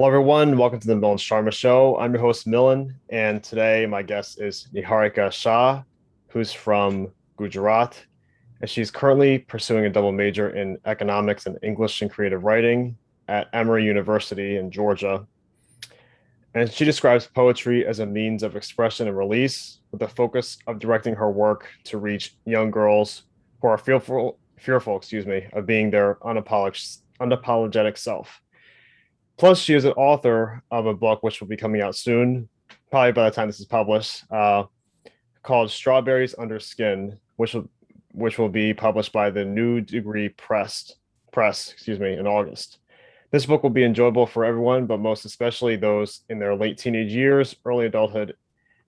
Hello, everyone. Welcome to the Milan Sharma Show. I'm your host, Milan, and today my guest is Niharika Shah, who's from Gujarat, and she's currently pursuing a double major in economics and English and creative writing at Emory University in Georgia. And she describes poetry as a means of expression and release, with the focus of directing her work to reach young girls who are fearful, of being their unapologetic self. Plus, she is an author of a book which will be coming out soon, probably by the time this is published, called "Strawberries Under Skin," which will be published by the New Degree Press, in August. This book will be enjoyable for everyone, but most especially those in their late teenage years, early adulthood,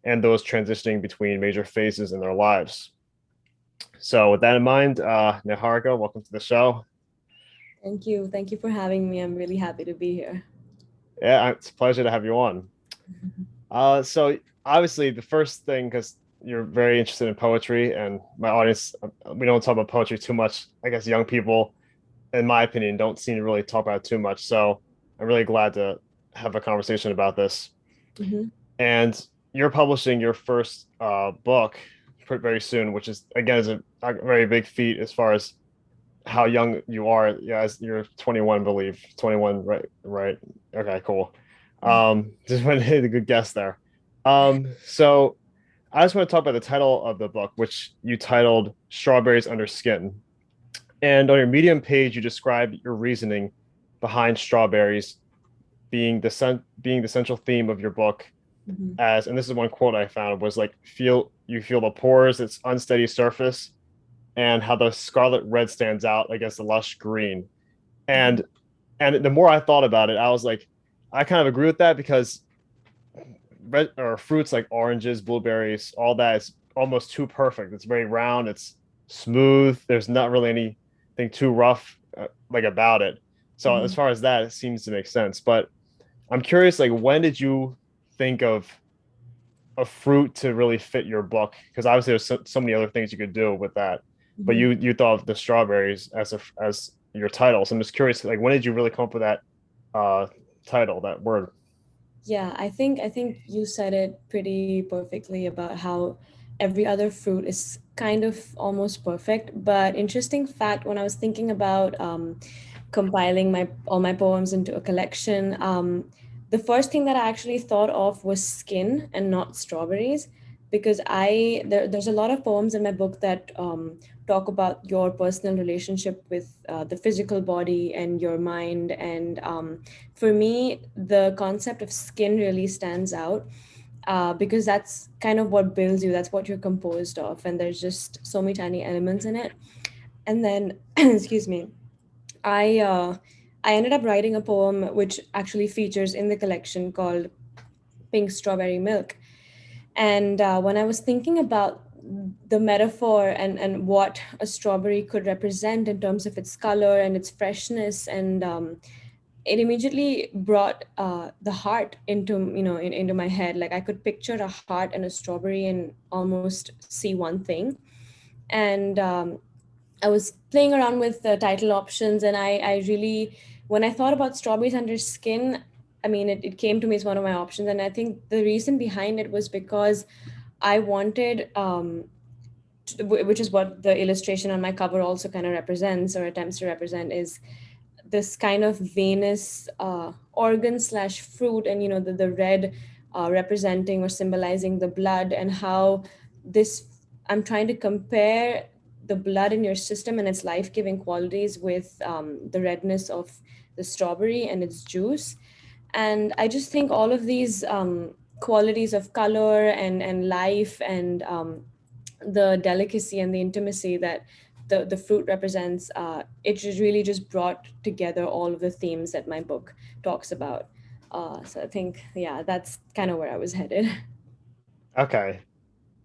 and those transitioning between major phases in their lives. So, with that in mind, Niharika, welcome to the show. Thank you. Thank you for having me. I'm really happy to be here. Yeah, it's a pleasure to have you on. So obviously the first thing, because you're very interested in poetry, and my audience, we don't talk about poetry too much. I guess young people, in my opinion, don't seem to really talk about it too much. So I'm really glad to have a conversation about this. Hmm. And you're publishing your first book very soon, which is again is a very big feat as far as how young you are. Yeah, as you're 21, I believe 21, right? Right. Okay, cool. Just went hit a good guess there. So I just want to talk about the title of the book, which you titled "Strawberries Under Skin." And on your Medium page, you describe your reasoning behind strawberries being the central theme of your book. Hmm. As and this is one quote I found was like, feel the pores, its unsteady surface, and how the scarlet red stands out against the lush green. Hmm. And the more I thought about it, I was like, I kind of agree with that because red or fruits like oranges, blueberries, all that is almost too perfect. It's very round, it's smooth. There's not really anything too rough like about it. So as Hmm. far as that, it seems to make sense. But I'm curious, like, when did you think of a fruit to really fit your book? Because obviously there's so many other things you could do with that, but Hmm. you thought of the strawberries as your title. So I'm just curious, like, when did you really come up with that uh title, that word? Yeah, I think you said it pretty perfectly about how every other fruit is kind of almost perfect. But interesting fact, when I was thinking about compiling my all my poems into a collection, the first thing that I actually thought of was skin and not strawberries, because there's a lot of poems in my book that talk about your personal relationship with the physical body and your mind. And for me, the concept of skin really stands out, because that's kind of what builds you. That's what you're composed of, and there's just so many tiny elements in it. And then, excuse me, I uh, I ended up writing a poem which actually features in the collection called Pink Strawberry Milk. And when I was thinking about the metaphor and what a strawberry could represent in terms of its color and its freshness, and it immediately brought the heart into my head. Like I could picture a heart and a strawberry and almost see one thing. And I was playing around with the title options, and I really, when I thought about strawberries under skin, I mean, it came to me as one of my options. And I think the reason behind it was because I wanted, which is what the illustration on my cover also kind of represents or attempts to represent, is this kind of venous organ slash fruit, and the red representing or symbolizing the blood, and how this I'm trying to compare the blood in your system and its life-giving qualities with the redness of the strawberry and its juice. And I just think all of these qualities of color and life, and the delicacy and the intimacy that the fruit represents, it just really just brought together all of the themes that my book talks about. So I think, yeah, that's kind of where I was headed. Okay,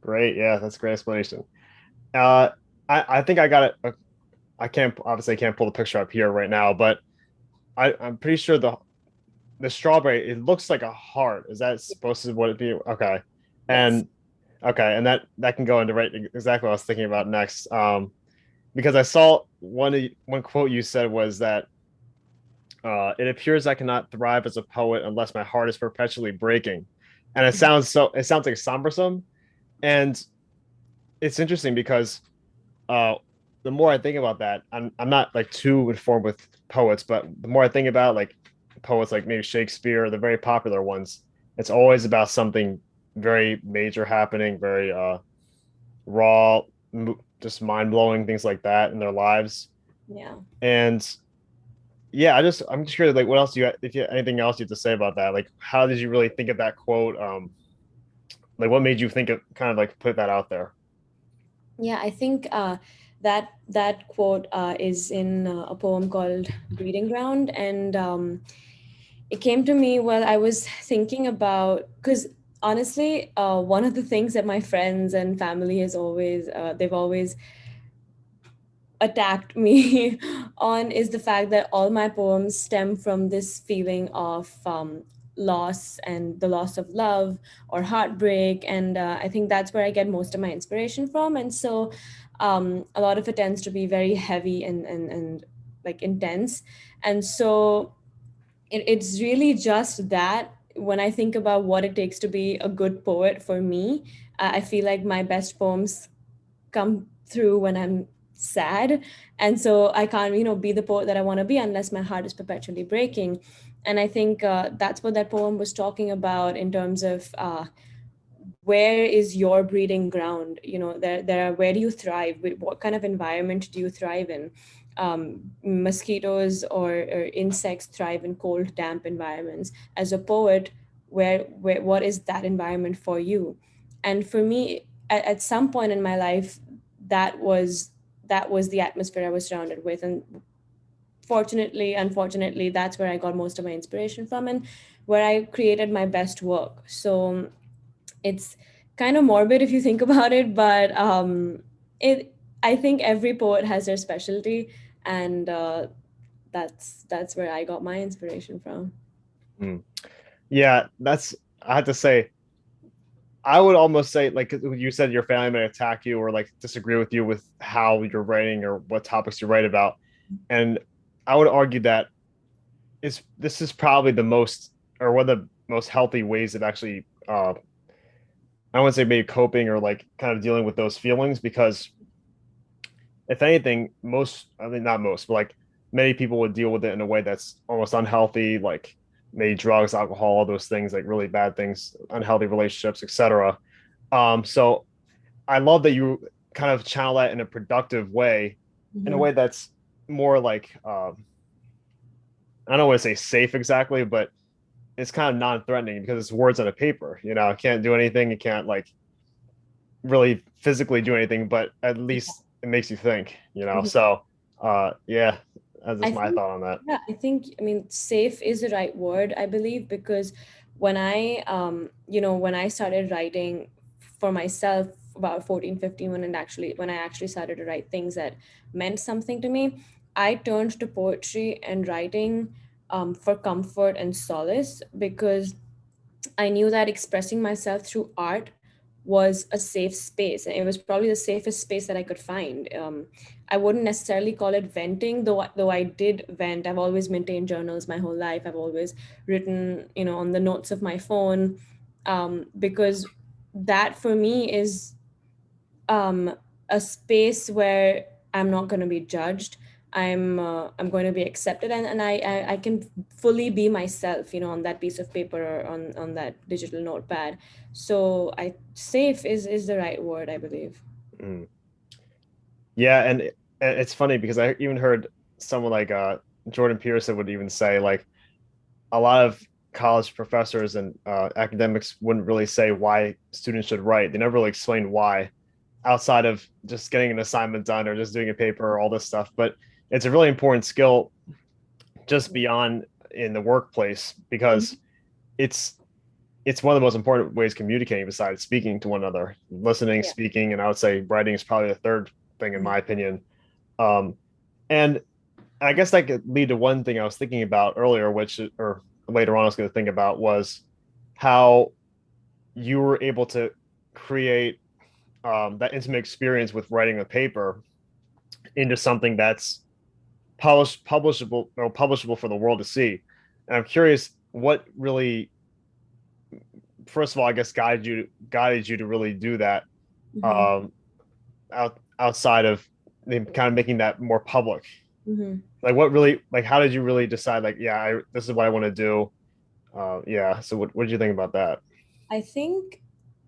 great. Yeah, that's a great explanation. Uh, I think I got it. I can't obviously I can't pull the picture up here right now, but I'm pretty sure the strawberry, it looks like a heart. Is that supposed to what it be? Okay, Yes. and okay, and that can go into right exactly what I was thinking about next. Because I saw one quote you said was that It appears I cannot thrive as a poet unless my heart is perpetually breaking. And it sounds like sombersome. And it's interesting because uh the more I think about that, I'm not like too informed with poets, but the more I think about like poets like maybe Shakespeare, the very popular ones, it's always about something very major happening, very raw, just mind blowing things like that in their lives. Yeah. And yeah, I'm just curious, like, what else if you anything else you have to say about that? Like, how did you really think of that quote? Like, what made you think of kind of like put that out there? Yeah, I think that quote is in a poem called Breeding Ground, and it came to me while I was thinking about, because honestly, one of the things that my friends and family has always they've always attacked me on is the fact that all my poems stem from this feeling of loss and the loss of love or heartbreak. And I think that's where I get most of my inspiration from. And so a lot of it tends to be very heavy and like intense. And so it's really just that when I think about what it takes to be a good poet for me, I feel like my best poems come through when I'm sad. And so I can't, be the poet that I want to be unless my heart is perpetually breaking. And I think that's what that poem was talking about in terms of where is your breeding ground. There are, where do you thrive, what kind of environment do you thrive in. Mosquitoes or insects thrive in cold, damp environments. As a poet, where what is that environment for you? And for me, at some point in my life, that was that was the atmosphere I was surrounded with. And fortunately, unfortunately, that's where I got most of my inspiration from, and where I created my best work. So it's kind of morbid if you think about it, but it I think every poet has their specialty, and that's where I got my inspiration from. Hmm. Yeah, that's I have to say, I would almost say like you said your family may attack you or like disagree with you with how you're writing or what topics you write about. And I would argue that is this is probably the most or one of the most healthy ways of actually I wouldn't say maybe coping or like kind of dealing with those feelings because if anything, I mean not most, but like many people would deal with it in a way that's almost unhealthy, like maybe drugs, alcohol, all those things, like really bad things, unhealthy relationships, etc. So I love that you kind of channel that in a productive way, in a Hmm. way that's more like I don't want to say safe exactly, but it's kind of non-threatening because it's words on a paper. It can't do anything. It can't like really physically do anything, but at least it makes you think. So yeah, that's I just my think, thought on that. yeah, I mean, safe is the right word, I believe, because when I started writing for myself about 14, 15, when I actually started to write things that meant something to me, I turned to poetry and writing for comfort and solace, because I knew that expressing myself through art was a safe space. And it was probably the safest space that I could find. I wouldn't necessarily call it venting, though I did vent. I've always maintained journals my whole life. I've always written, on the notes of my phone, because that for me is um, a space where I'm not going to be judged. I'm going to be accepted, and I can fully be myself, on that piece of paper or on that digital notepad. So I safe is the right word, I believe. Mm. Yeah, and it's funny because I even heard someone like Jordan Peterson would even say like a lot of college professors and academics wouldn't really say why students should write. They never really explained why outside of just getting an assignment done or just doing a paper or all this stuff. But it's a really important skill just beyond in the workplace because Mhm. it's it's one of the most important ways communicating besides speaking to one another, listening, Yeah. speaking, and I would say writing is probably the third thing in Mhm. my opinion. Um, and I guess that could lead to one thing I was thinking about earlier, which or later on I was going to think about was how you were able to create that intimate experience with writing a paper into something that's publishable for the world to see. And I'm curious what really, first of all, I guess guided you to really do that, Mm-hmm. um, outside of kind of making that more public. Mm-hmm. Like what really, like how did you really decide, like, yeah, this is what I want to do? Yeah. So what did you think about that? I think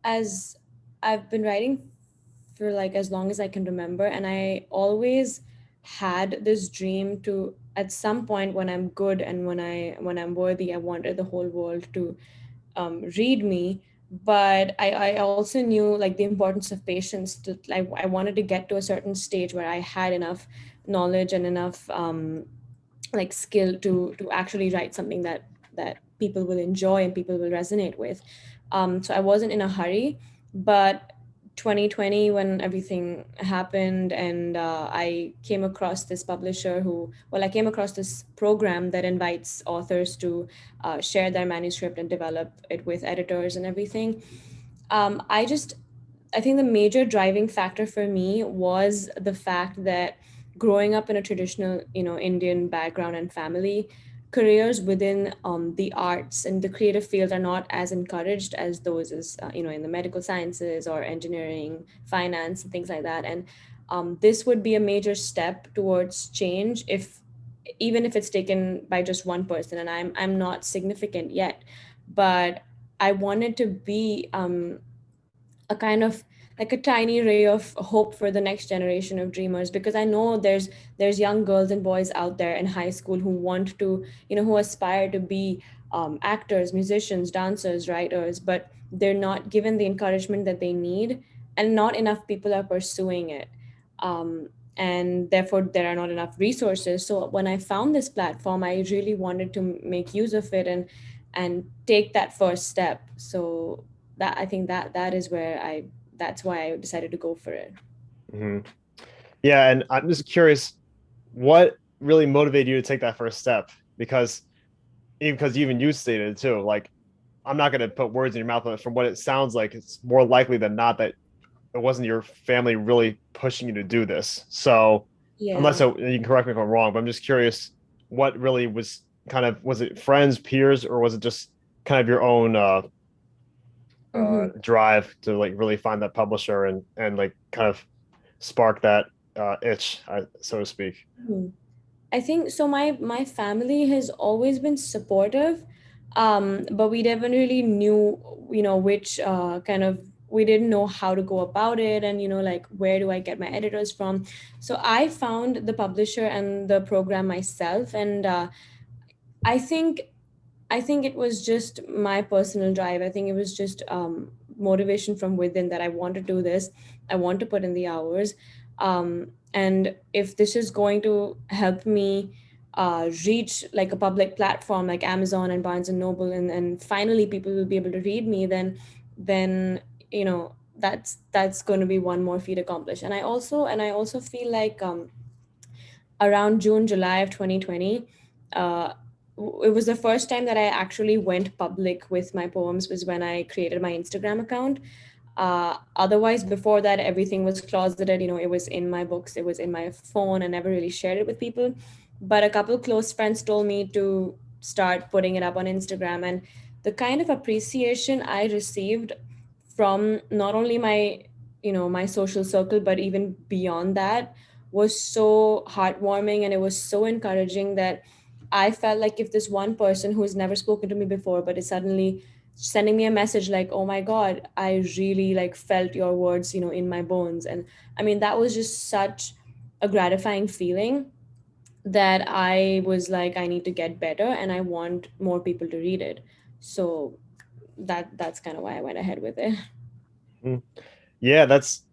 as I've been writing for like as long as I can remember, and I always had this dream to at some point when I'm good and when I'm worthy, I wanted the whole world to read me. But I also knew like the importance of patience. To like I wanted to get to a certain stage where I had enough knowledge and enough like skill to actually write something that people will enjoy and people will resonate with. So I wasn't in a hurry, but 2020 when everything happened and I came across this publisher who well I came across this program that invites authors to share their manuscript and develop it with editors and everything. I just I think the major driving factor for me was the fact that growing up in a traditional, Indian background and family, careers within the arts and the creative field are not as encouraged as those as in the medical sciences or engineering, finance, and things like that. And this would be a major step towards change if even if it's taken by just one person. And I'm not significant yet, but I wanted to be a kind of like a tiny ray of hope for the next generation of dreamers, because I know there's young girls and boys out there in high school who want to, who aspire to be actors, musicians, dancers, writers, but they're not given the encouragement that they need, and not enough people are pursuing it. And therefore there are not enough resources. So when I found this platform, I really wanted to make use of it and take that first step. So that I think that is where I that's why I decided to go for it. Hmm. Yeah, and I'm just curious, what really motivated you to take that first step? Because even you stated it too, like I'm not going to put words in your mouth, but from what it sounds like, it's more likely than not that it wasn't your family really pushing you to do this. So, Yeah. you can correct me if I'm wrong, but I'm just curious, what really was was it friends, peers, or was it just kind of your own Hmm. drive to like really find that publisher and like kind of spark that itch, so to speak? I think so. My family has always been supportive, but we never really knew, which kind of we didn't know how to go about it, and like where do I get my editors from. So I found the publisher and the program myself, and I think I think it was just my personal drive. I think it was just motivation from within that I want to do this. I want to put in the hours. And if this is going to help me reach like a public platform like Amazon and Barnes and Noble, and finally people will be able to read me, then that's going to be one more feat accomplished. And I also feel like around June, July of 2020, uh, it was the first time that I actually went public with my poems was when I created my Instagram account. Otherwise, before that, everything was closeted. It was in my books, it was in my phone. I never really shared it with people. But a couple close friends told me to start putting it up on Instagram. And the kind of appreciation I received from not only my social circle, but even beyond that was so heartwarming, and it was so encouraging that I felt like if this one person who's never spoken to me before but is suddenly sending me a message like, oh my god, I really like felt your words in my bones. And I mean, that was just such a gratifying feeling that I was like, I need to get better and I want more people to read it. So that's kind of why I went ahead with it. Mhm. Yeah, that's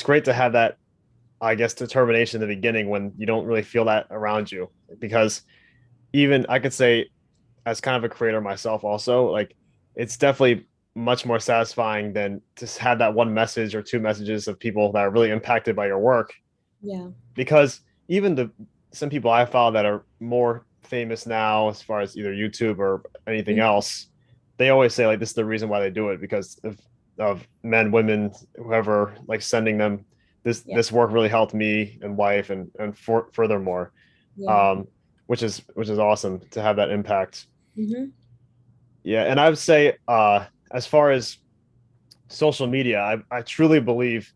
great to have that, I guess, determination in the beginning when you don't really feel that around you. Because even I could say, as kind of a creator myself, also, like it's definitely much more satisfying than to have that one message or two messages of people that are really impacted by your work. Yeah. Because even the some people I follow that are more famous now, as far as either YouTube or anything Mhm. else, they always say like this is the reason why they do it, because of men, women, whoever, like sending them this Yeah. this work really helped me in life, and furthermore. Yeah. um, which is awesome to have that impact. Mm-hmm. Yeah, and I would say, as far as social media, I truly believe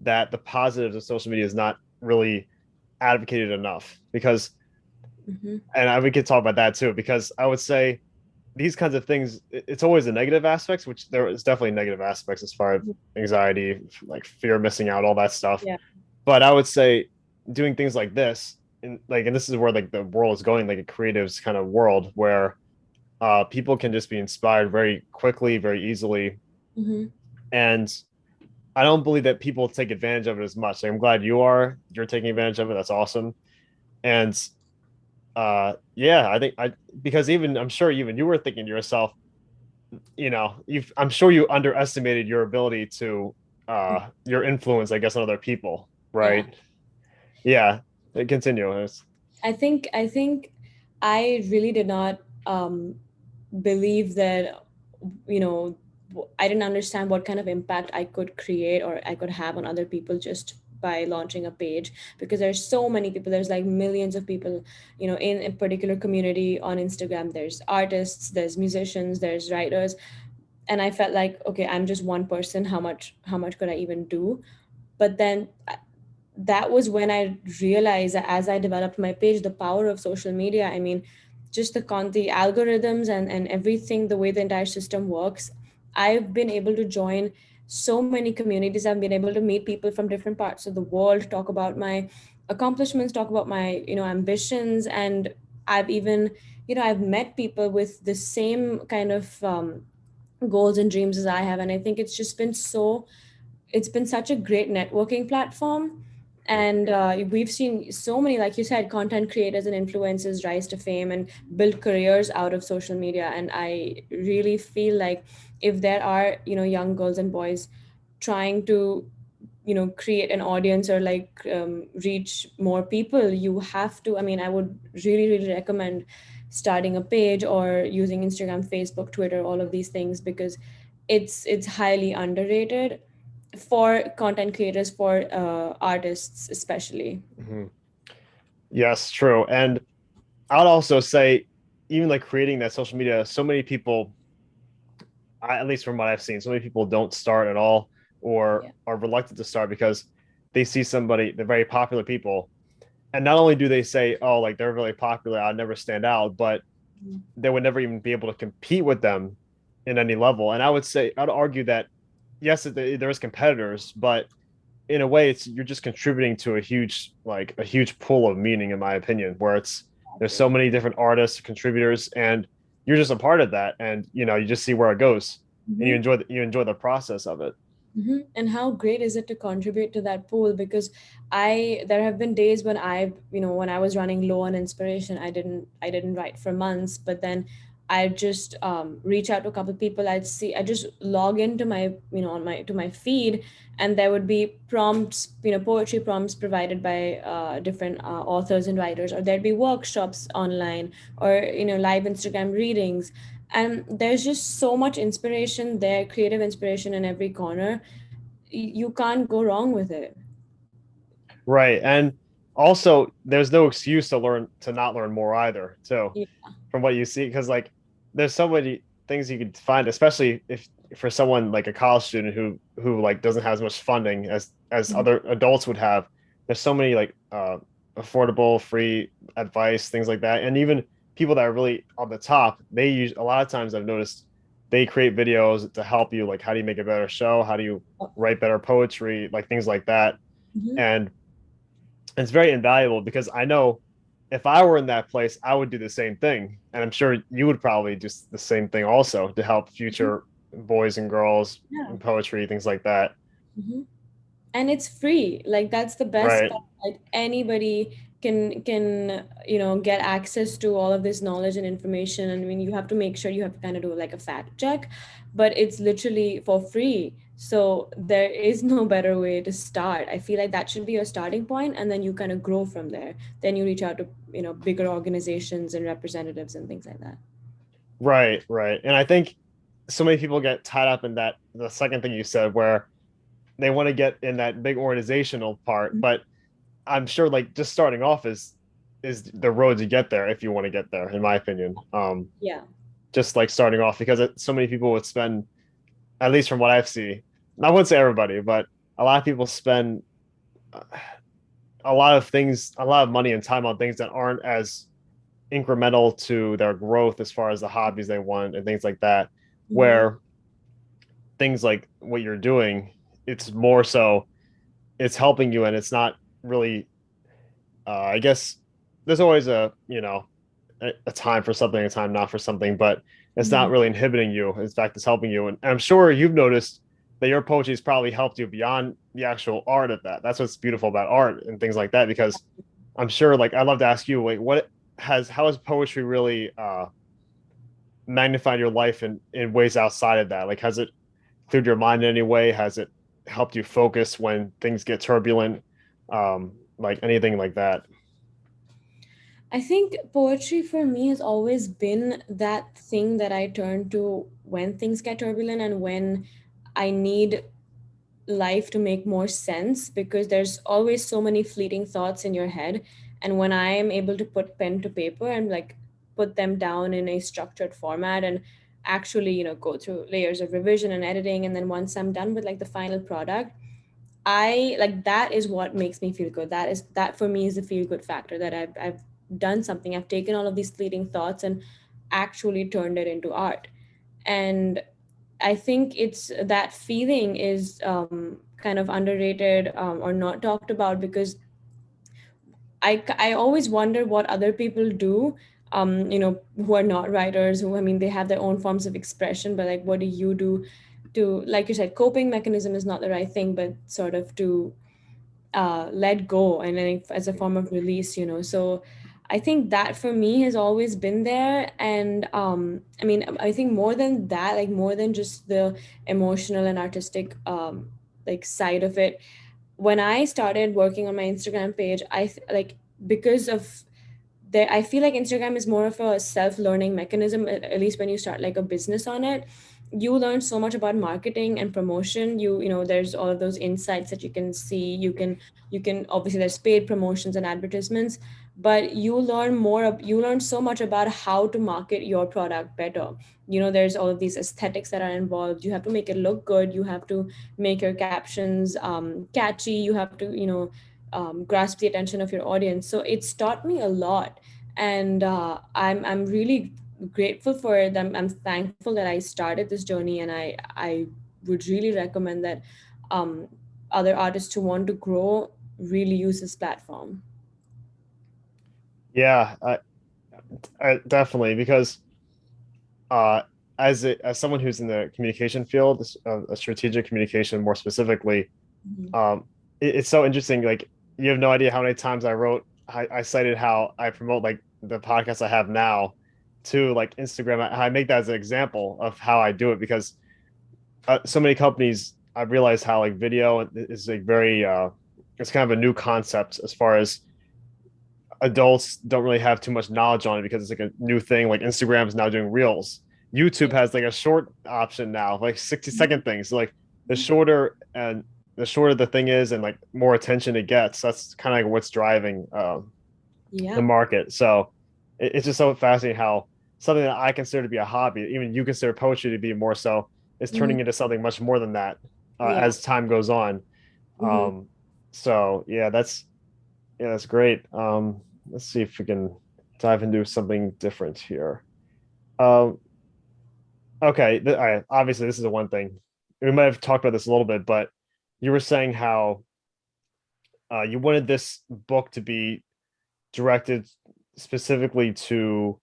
that the positives of social media is not really advocated enough because, Mm-hmm. and we could talk about that too, because I would say these kinds of things, it's always the negative aspects, which there is definitely negative aspects as far as anxiety, like fear of missing out, all that stuff. Yeah. But I would say doing things like this, and this is where like the world is going, like a creatives kind of world where people can just be inspired very quickly, very easily, Mm-hmm. and I don't believe that people take advantage of it as much. Like, I'm glad you're taking advantage of it. That's awesome. And yeah, I think I because even I'm sure even you were thinking to yourself, I'm sure you underestimated your ability to your influence, I guess, on other people, Yeah. right? Yeah. Continue. I think I really did not believe that, you know, I didn't understand what kind of impact I could create or I could have on other people just by launching a page, because there's so many people, there's like millions of people, in a particular community on Instagram. There's artists, there's musicians, there's writers, and I felt like, okay, I'm just one person, how much could I even do? But then that was when I realized that as I developed my page, the power of social media. I mean, just the algorithms and everything, the way the entire system works. I've been able to join so many communities. I've been able to meet people from different parts of the world, talk about my accomplishments, talk about my, ambitions. And I've even, I've met people with the same kind of goals and dreams as I have. And I think it's been such a great networking platform. And we've seen so many, like you said, content creators and influencers rise to fame and build careers out of social media. And I really feel like if there are, young girls and boys trying to, create an audience or like reach more people, you have to, I mean, I would really, really recommend starting a page or using Instagram, Facebook, Twitter, all of these things, because it's highly underrated for content creators, for artists especially. Mhm. Yes, true. And I'd also say, even like creating that social media, so many people, at least from what I've seen, so many people don't start at all or Yeah. are reluctant to start because they see somebody, they're very popular people. And not only do they say, oh, like they're really popular, I'll never stand out, but Mhm. they would never even be able to compete with them in any level. And I would say, I'd argue that yes, there is competitors, but in a way, it's you're just contributing to a huge pool of meaning, in my opinion, where there's so Exactly. many different artists, contributors, and you're just a part of that, and you just see where it goes, and Mhm. you enjoy the process of it. And how great is it to contribute to that pool? Because there have been days when when I was running low on inspiration, I didn't write for months. But then I just reach out to a couple of people. I just log into my, on my to my feed, and there would be prompts, poetry prompts provided by different authors and writers, or there'd be workshops online, or live Instagram readings. And there's just so much inspiration there, creative inspiration in every corner. You can't go wrong with it. Right. And also there's no excuse to not learn more either, too, Yeah. from what you see. Because like there's so many things you could find, especially if for someone like a college student who like doesn't have as much funding as Mhm. other adults would have. There's so many like affordable, free advice, things like that. And even people that are really on the top, they use a lot of times I've noticed they create videos to help you, like how do you make a better show, how do you write better poetry, like things like that. Mhm. And it's very invaluable because I know if I were in that place, I would do the same thing. And I'm sure you would probably do the same thing also to help Mhm. future boys and girls Yeah. in poetry, things like that. Mhm. And it's free. Like that's the best Right. part. Like anybody can get access to all of this knowledge and information. And I mean, you have to make sure you have to kind of do like a fact check, but it's literally for free. So there is no better way to start. I feel like that should be your starting point, and then you kind of grow from there. Then you reach out to bigger organizations and representatives and things like that. Right. Right. And I think so many people get tied up in that, the second thing you said, where they want to get in that big organizational part, but I'm sure like just starting off is the road to get there if you want to get there, in my opinion. Yeah. Just like starting off because so many people would spend, at least from what I've seen, I wouldn't say everybody, but a lot of people spend uh, a lot of things, a lot of money and time on things that aren't as incremental to their growth as far as the hobbies they want and things like that. Mm-hmm. Where things like what you're doing, it's more so it's helping you and it's not really. I guess there's always a time for something, a time not for something, but it's not Mm-hmm. really inhibiting you. In fact, it's helping you. And I'm sure you've noticed that your poetry has probably helped you beyond the actual art of that. That's what's beautiful about art and things like that. Because I'm sure, like, I'd love to ask you, like, how has poetry really magnified your life in ways outside of that? Like, has it cleared your mind in any way? Has it helped you focus when things get turbulent? Like anything like that? I think poetry for me has always been that thing that I turn to when things get turbulent and when I need life to make more sense, because there's always so many fleeting thoughts in your head. And when I am able to put pen to paper and like put them down in a structured format and actually, go through layers of revision and editing, and then once I'm done with like the final product, I like that is what makes me feel good. That for me is the feel good factor, that I've done something. I've taken all of these fleeting thoughts and actually turned it into art. And I think it's that feeling is kind of underrated, or not talked about, because I always wonder what other people do, who are not writers, who, I mean, they have their own forms of expression, but like, what do you do to, like you said, coping mechanism is not the right thing, but sort of to let go, and then as a form of release, so I think that for me has always been there. And I mean, I think more than that, like more than just the emotional and artistic like side of it, when I started working on my Instagram page, like, because of there, I feel like Instagram is more of a self-learning mechanism, at least when you start like a business on it. You learn so much about marketing and promotion. There's all of those insights that you can see. You can obviously, there's paid promotions and advertisements, but you learn so much about how to market your product better. There's all of these aesthetics that are involved. You have to make it look good. You have to make your captions catchy. You have to, grasp the attention of your audience. So it's taught me a lot, and I'm really grateful for it. I'm thankful that I started this journey, and I would really recommend that um, other artists who want to grow really use this platform. Yeah, I definitely because uh, as someone who's in the communication field, strategic communication more specifically, Mhm. it's so interesting. Like you have no idea how many times I cited how I promote like the podcast I have now to like Instagram. I make that as an example of how I do it because so many companies I've realized how like video is like very it's kind of a new concept as far as adults don't really have too much knowledge on it because it's like a new thing. Like Instagram is now doing reels. YouTube Yeah. has like a short option now, like 60-second Mhm. things. So like the shorter and the shorter the thing is and like more attention it gets, that's kind of like what's driving the Yeah. market. So it's just so fascinating how something that I consider to be a hobby, even you consider poetry to be more so, is Mhm. turning into something much more than that Yeah. as time goes on. Hmm. Um, so yeah, that's great. Let's see if we can dive into something different here. Um, okay, all right, obviously this is a one thing. We might have talked about this a little bit, but you were saying how you wanted this book to be directed specifically to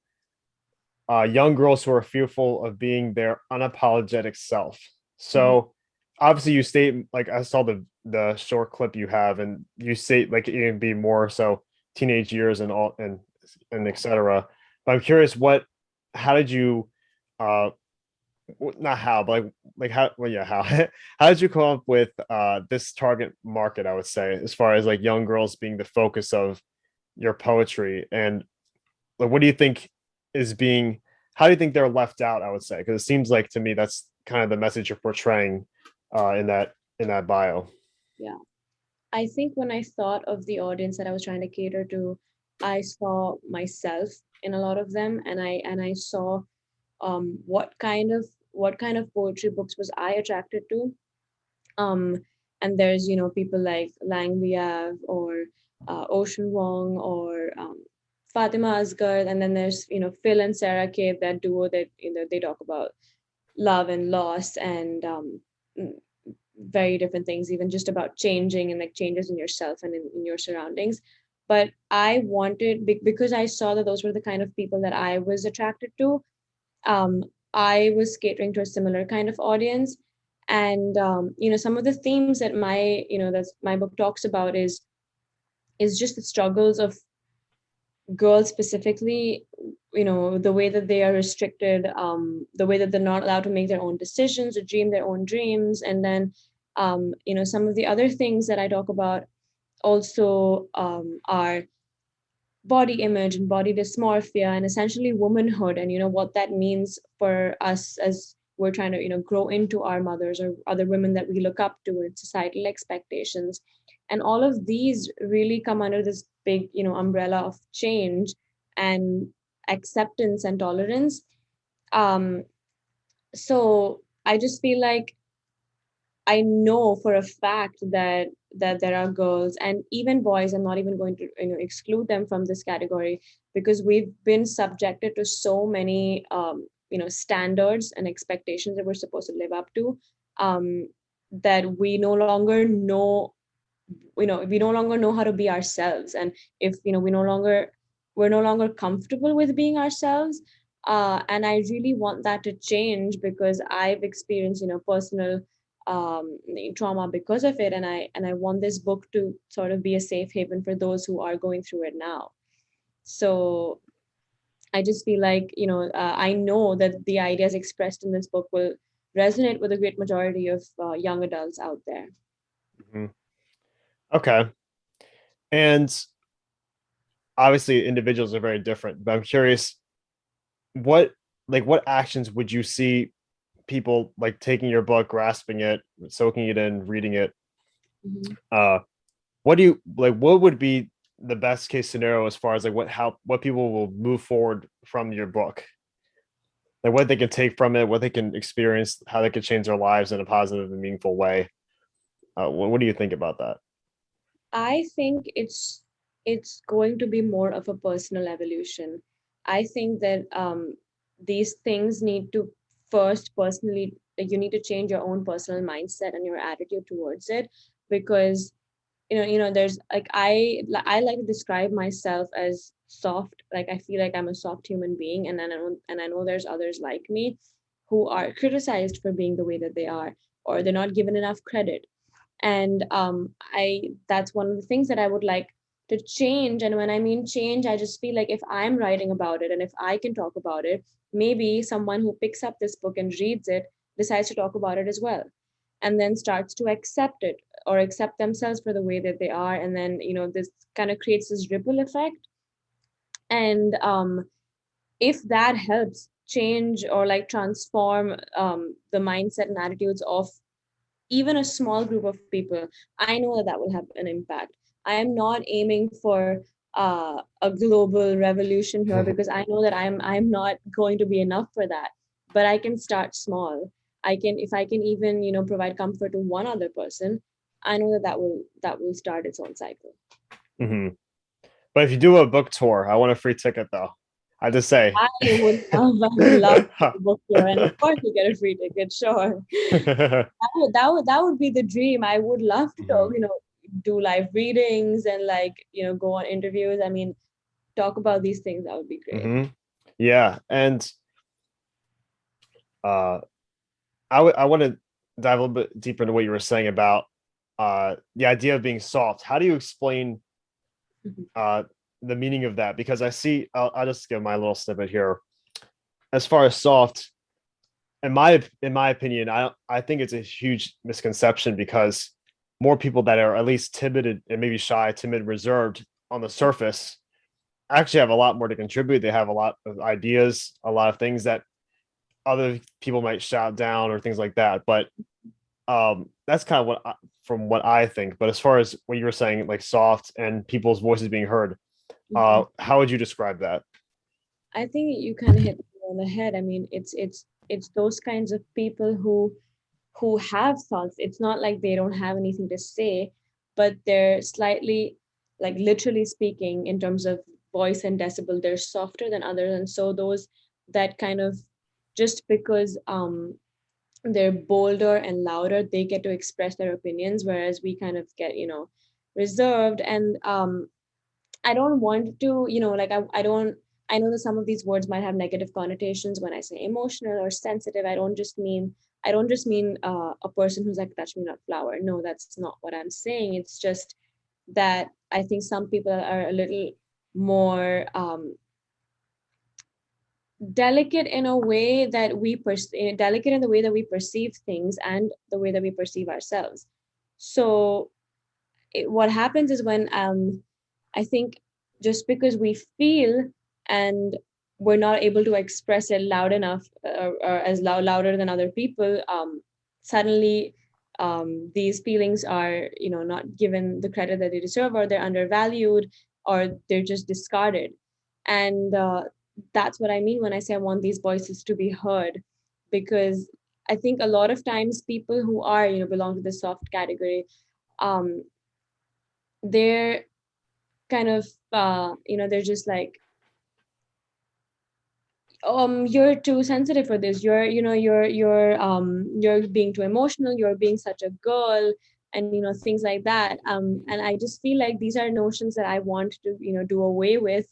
young girls who are fearful of being their unapologetic self. Hmm. So obviously you state like I saw the short clip you have, and you state like it can be more so teenage years and all and etc. But I'm curious, how did you uh not how, but like how well yeah how how did you come up with this target market? I would say as far as like young girls being the focus of your poetry, and like what do you think is being how do you think they're left out? I would say because it seems like to me that's kind of the message you're portraying in that bio. Yeah. I think when I thought of the audience that I was trying to cater to, I saw myself in a lot of them, and I saw what kind of poetry books was I attracted to. um and there's people like Lang Liav or Ocean Wong or Fatima Asghar, and then there's Phil and Sarah Kay, that duo that they talk about love and loss and mm, very different things, even just about changing and like changes in yourself and in your surroundings. But I wanted, because I saw that those were the kind of people that I was attracted to. um, I was catering to a similar kind of audience. And some of the themes that my book talks about is just the struggles of girls specifically, the way that they are restricted, the way that they're not allowed to make their own decisions or dream their own dreams. And then some of the other things that I talk about also are body image and body dysmorphia, and essentially womanhood, and what that means for us as we're trying to grow into our mothers or other women that we look up to, and societal expectations. And all of these really come under this big umbrella of change and acceptance and tolerance. um so I just feel like I know for a fact that there are girls and even boys. I'm not even going to exclude them from this category, because we've been subjected to so many standards and expectations that we're supposed to live up to, that we no longer know, we no longer know how to be ourselves. And if we're no longer comfortable with being ourselves. And I really want that to change, because I've experienced personal trauma because of it. And I want this book to sort of be a safe haven for those who are going through it now. So I just feel like I know that the ideas expressed in this book will resonate with a great majority of young adults out there. Mhm. Okay. And obviously individuals are very different, but I'm curious, what what actions would you see people like taking your book, grasping it, soaking it in, reading it? Mhm. Uh, what do you like? What would be the best case scenario as far as like what people will move forward from your book? Like what they can take from it, what they can experience, how they could change their lives in a positive and meaningful way. What do you think about that? I think it's going to be more of a personal evolution. I think that these things need to first personally, like, you need to change your own personal mindset and your attitude towards it. Because there's like I like to describe myself as soft. Like, I feel like I'm a soft human being, and I know there's others like me who are criticized for being the way that they are, or they're not given enough credit. And I that's one of the things that I would like to change. And when I mean change, I just feel like if I'm writing about it and if I can talk about it, maybe someone who picks up this book and reads it decides to talk about it as well, and then starts to accept it or accept themselves for the way that they are. And then this kind of creates this ripple effect. And if that helps change or like transform the mindset and attitudes of even a small group of people, I know that that will have an impact. I am not aiming for a global revolution here, because I know that I'm not going to be enough for that. But I can start small. I can, if I can even provide comfort to one other person, I know that that will start its own cycle. Hmm. But if you do a book tour, I want a free ticket though. I just say. I would love to book tour, and of course you get a free ticket. Sure, that would be the dream. I would love to talk, Mhm. do live readings and like go on interviews. I mean, talk about these things. That would be great. Mhm. Yeah, and uh, I want to dive a little bit deeper into what you were saying about the idea of being soft. How do you explain Mhm. uh the meaning of that? Because I see, I'll just give my little snippet here. As far as soft, in my opinion, I think it's a huge misconception because more people that are at least timid and maybe shy, timid, reserved on the surface actually have a lot more to contribute. They have a lot of ideas, a lot of things that other people might shout down or things like that. But that's kind of from what I think. But as far as what you were saying, like soft and people's voices being heard, Mhm. How would you describe that? I think you kind of hit it on the head. I mean, it's those kinds of people who have thoughts. It's not like they don't have anything to say, but they're slightly, like literally speaking, in terms of voice and decibel, they're softer than others. And so those that kind of, just because they're bolder and louder, they get to express their opinions, whereas we kind of get, reserved. And I don't want to, like I don't, I know that some of these words might have negative connotations when I say emotional or sensitive. I don't just mean a person who's like, touch me not flower. No, that's not what I'm saying. It's just that I think some people are a little more delicate in a way that delicate in the way that we perceive things and the way that we perceive ourselves. So what happens is when I think, just because we feel and we're not able to express it loud enough, or as louder than other people, suddenly these feelings are, not given the credit that they deserve, or they're undervalued, or they're just discarded. And that's what I mean when I say I want these voices to be heard, because I think a lot of times people who are, belong to the soft category, um, they're kind of they're just like, you're too sensitive for this, you're being too emotional, you're being such a girl, and things like that. And I just feel like these are notions that I want to, do away with.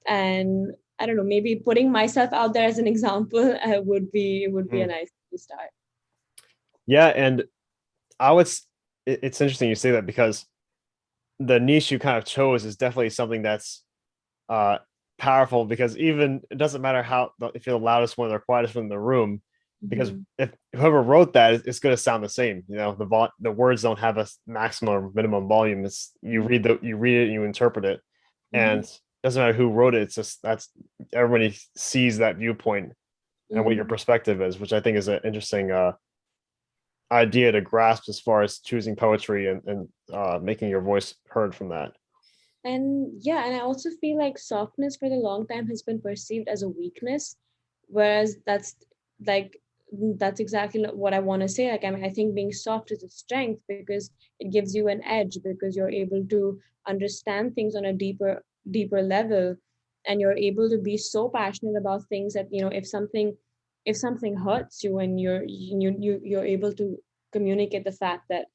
And I don't know, maybe putting myself out there as an example would be a Hmm. nice way to start. Yeah, and I would. It's interesting you say that because the niche you kind of chose is definitely something that's uh powerful, because even it doesn't matter if you're the loudest one or the quietest one in the room, because Hmm. if whoever wrote that, it's going to sound the same. The words don't have a maximum or minimum volume. It's you read it and you interpret it, and Hmm. it doesn't matter who wrote it. It's just that's everybody sees that viewpoint and what your Hmm. perspective is, which I think is an interesting idea to grasp as far as choosing poetry and making your voice heard from that. And yeah, and I also feel like softness for the long time has been perceived as a weakness, whereas like that's exactly what I want to say. Like, I mean, I think being soft is a strength because it gives you an edge, because you're able to understand things on a deeper level, and you're able to be so passionate about things that, if something hurts you, and you're able to communicate the fact that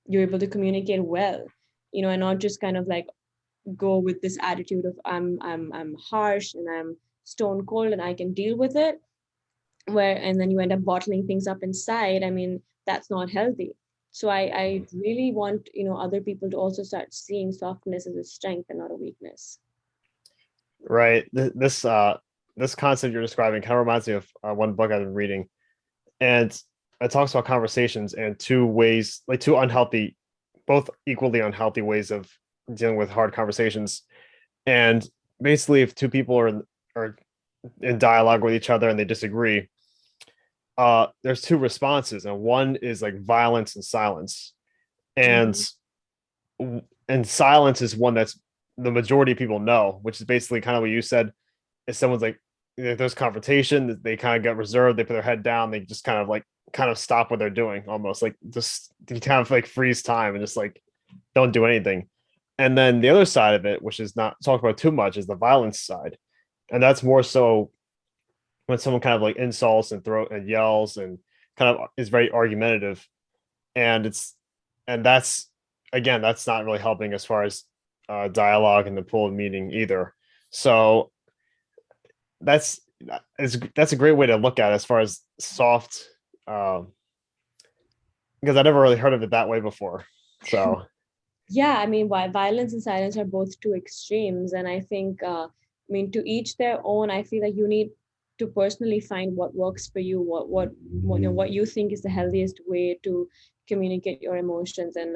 you're able to communicate well, and not just kind of like go with this attitude of I'm harsh and I'm stone cold and I can deal with it, where and then you end up bottling things up inside. I mean, that's not healthy. So I really want, other people to also start seeing softness as a strength and not a weakness. Right. This concept you're describing kind of reminds me of one book I've been reading, and it talks about conversations and two ways, like two unhealthy, both equally unhealthy ways of dealing with hard conversations. And basically, if two people are in dialogue with each other and they disagree, there's two responses, and one is like violence and silence, and Mm-hmm. and silence is one that's the majority of people know, which is basically kind of what you said. If someone's like, there's confrontation, they kind of get reserved, they put their head down, they just kind of stop what they're doing, almost like just kind of like freeze time and just like don't do anything. And then the other side of it, which is not talked about too much, is the violence side, and that's more so when someone kind of like insults and throw and yells and kind of is very argumentative, and that's again, that's not really helping as far as dialogue and the pool of meaning either. So that's that's a great way to look at it as far as soft, um, because I never really heard of it that way before. So Yeah, I mean, why violence and silence are both two extremes, and I think, I mean, to each their own. I feel like you need to personally find what works for you, what you think is the healthiest way to communicate your emotions. And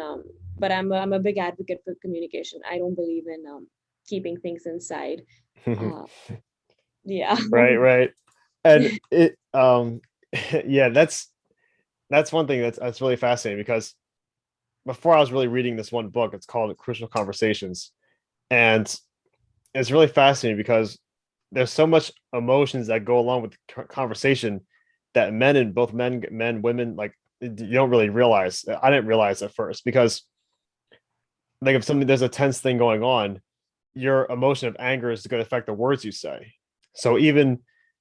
but I'm a big advocate for communication. I don't believe in keeping things inside. Uh, yeah. right, and it yeah, that's one thing that's really fascinating, because before I was really reading this one book, it's called Crucial Conversations, And it's really fascinating because there's so much emotions that go along with the conversation that men and both men, women, like you don't really realize. I didn't realize at first because like if something there's a tense thing going on, your emotion of anger is going to affect the words you say. So even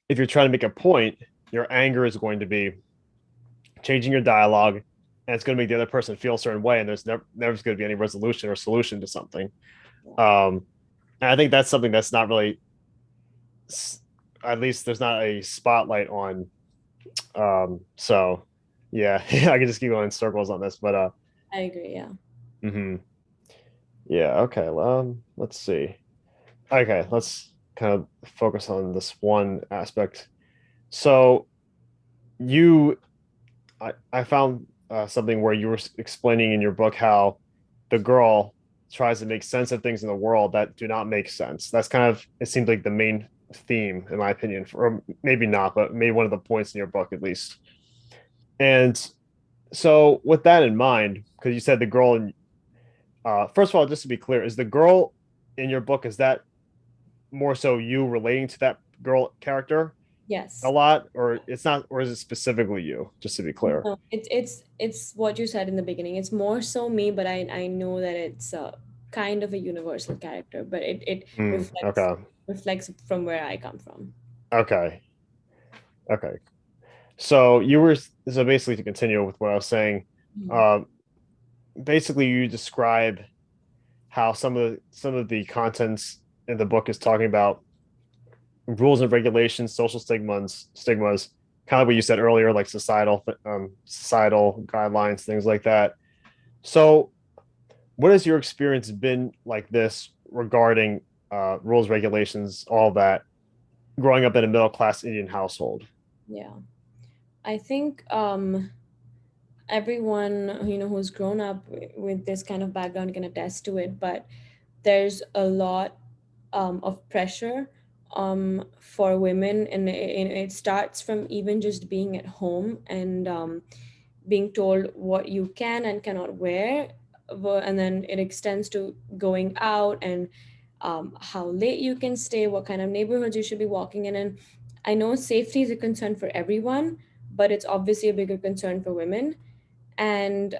if you're trying to make a point, your anger is going to be changing your dialogue, and it's going to make the other person feel a certain way, and there's never going to be any resolution or solution to something. Yeah, And I think that's something that's not really, at least there's not a spotlight on. So yeah, I can just keep going in circles on this, but I agree. Yeah. mhm. Yeah, okay. Let's see. Okay, let's kind of focus on this one aspect. So you, I found something where you were explaining in your book how the girl tries to make sense of things in the world that do not make sense. That's kind of, it seems like the main theme, in my opinion, or maybe not, but maybe one of the points in your book at least. And so, with that in mind, because you said the girl, first of all, just to be clear, is the girl in your book, is that more so you relating to that girl character a Yes. lot, or it's not, or is it specifically you? Just to be clear. No, it's what you said in the beginning. It's more so me, but I know that it's kind of a universal character, but it reflects Okay. reflects from where I come from. Okay. Okay. So you were, so basically to continue with what I was saying, Mhm. uh, basically you describe how some of the contents in the book is talking about rules and regulations, social stigmas, kind of what you said earlier, like societal guidelines, things like that. So, what has your experience been like this regarding rules, regulations, all that, growing up in a middle class Indian household? Yeah. I think everyone who's grown up with this kind of background can attest to it, but there's a lot of pressure for women, and it starts from even just being at home and being told what you can and cannot wear, and then it extends to going out and how late you can stay, what kind of neighborhoods you should be walking in. And I know safety is a concern for everyone, but it's obviously a bigger concern for women. And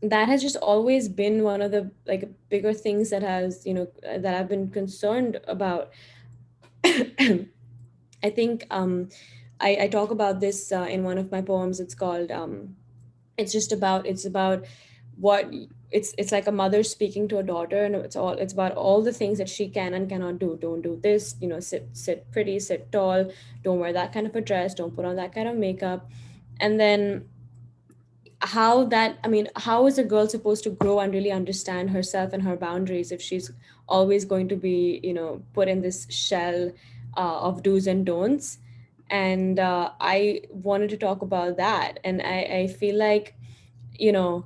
that has just always been one of the like bigger things that has that I've been concerned about. I think I talk about this in one of my poems. It's called it's about what it's like a mother speaking to a daughter, and it's about all the things that she can and cannot do. Don't do this, sit pretty, sit tall, don't wear that kind of a dress, don't put on that kind of makeup. And then how that I mean, how is a girl supposed to grow and really understand herself and her boundaries if she's always going to be put in this shell of do's and don'ts? And I wanted to talk about that, and I feel like you know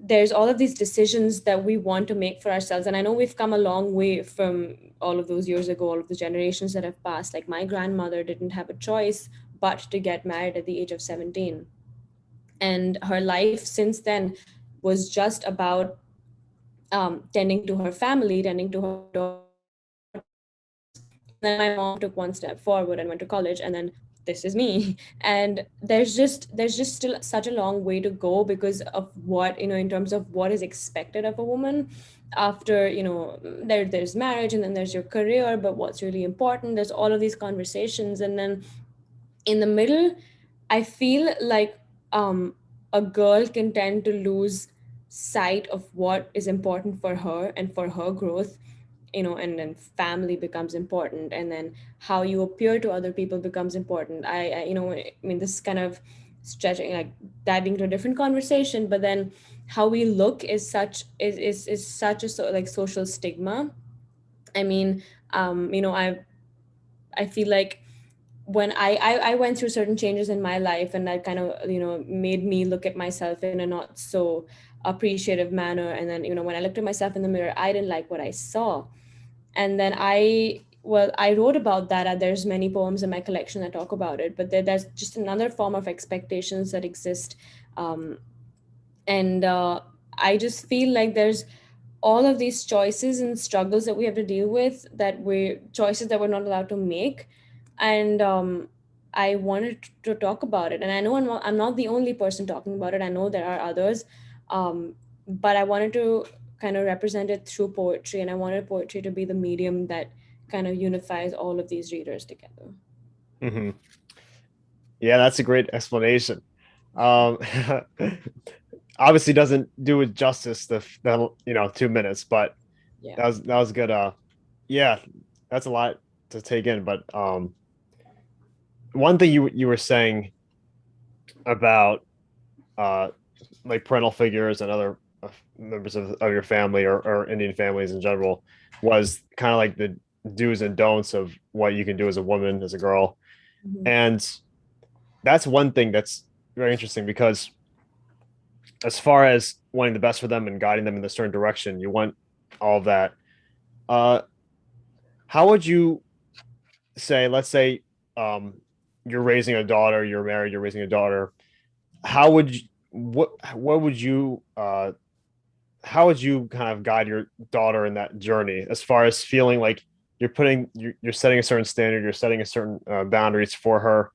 there's all of these decisions that we want to make for ourselves, and I know we've come a long way from all of those years ago, all of the generations that have passed. Like my grandmother didn't have a choice but to get married at the age of 17, and her life since then was just about tending to her family, tending to her daughters, and then my mom took one step forward and went to college, and then this is me. And there's just still such a long way to go because of what in terms of what is expected of a woman after there's marriage, and then there's your career, but what's really important, there's all of these conversations. And then in the middle, I feel like um, a girl can tend to lose sight of what is important for her and for her growth, and then family becomes important, and then how you appear to other people becomes important. I mean, this is kind of stretching, like diving into a different conversation, but then how we look is such a like social stigma. I mean, I feel like when I went through certain changes in my life, and that kind of made me look at myself in a not so appreciative manner. And then when I looked at myself in the mirror, I didn't like what I saw. And then I wrote about that. There's many poems in my collection that talk about it, but there's just another form of expectations that exist. And I just feel like there's all of these choices and struggles that we have to deal with, that we choices that we're not allowed to make. And I wanted to talk about it, and I know I'm not the only person talking about it. I know there are others, but I wanted to kind of represent it through poetry, and I wanted poetry to be the medium that kind of unifies all of these readers together. Hmm. Yeah, that's a great explanation. Um, obviously doesn't do it justice the 2 minutes, but Yeah. that was good. Yeah, that's a lot to take in. But one thing you were saying about uh like parental figures and other members of your family, or Indian families in general, was kind of like the do's and don'ts of what you can do as a woman, as a girl. Hmm. And that's one thing that's very interesting, because as far as wanting the best for them and guiding them in a certain direction, you want all of that. Uh, how would you say, let's say, um, you're raising a daughter, you're married, you're raising a daughter. How would you, what would you how would you kind of guide your daughter in that journey, as far as feeling like you're setting a certain standard, you're setting a certain boundaries for her,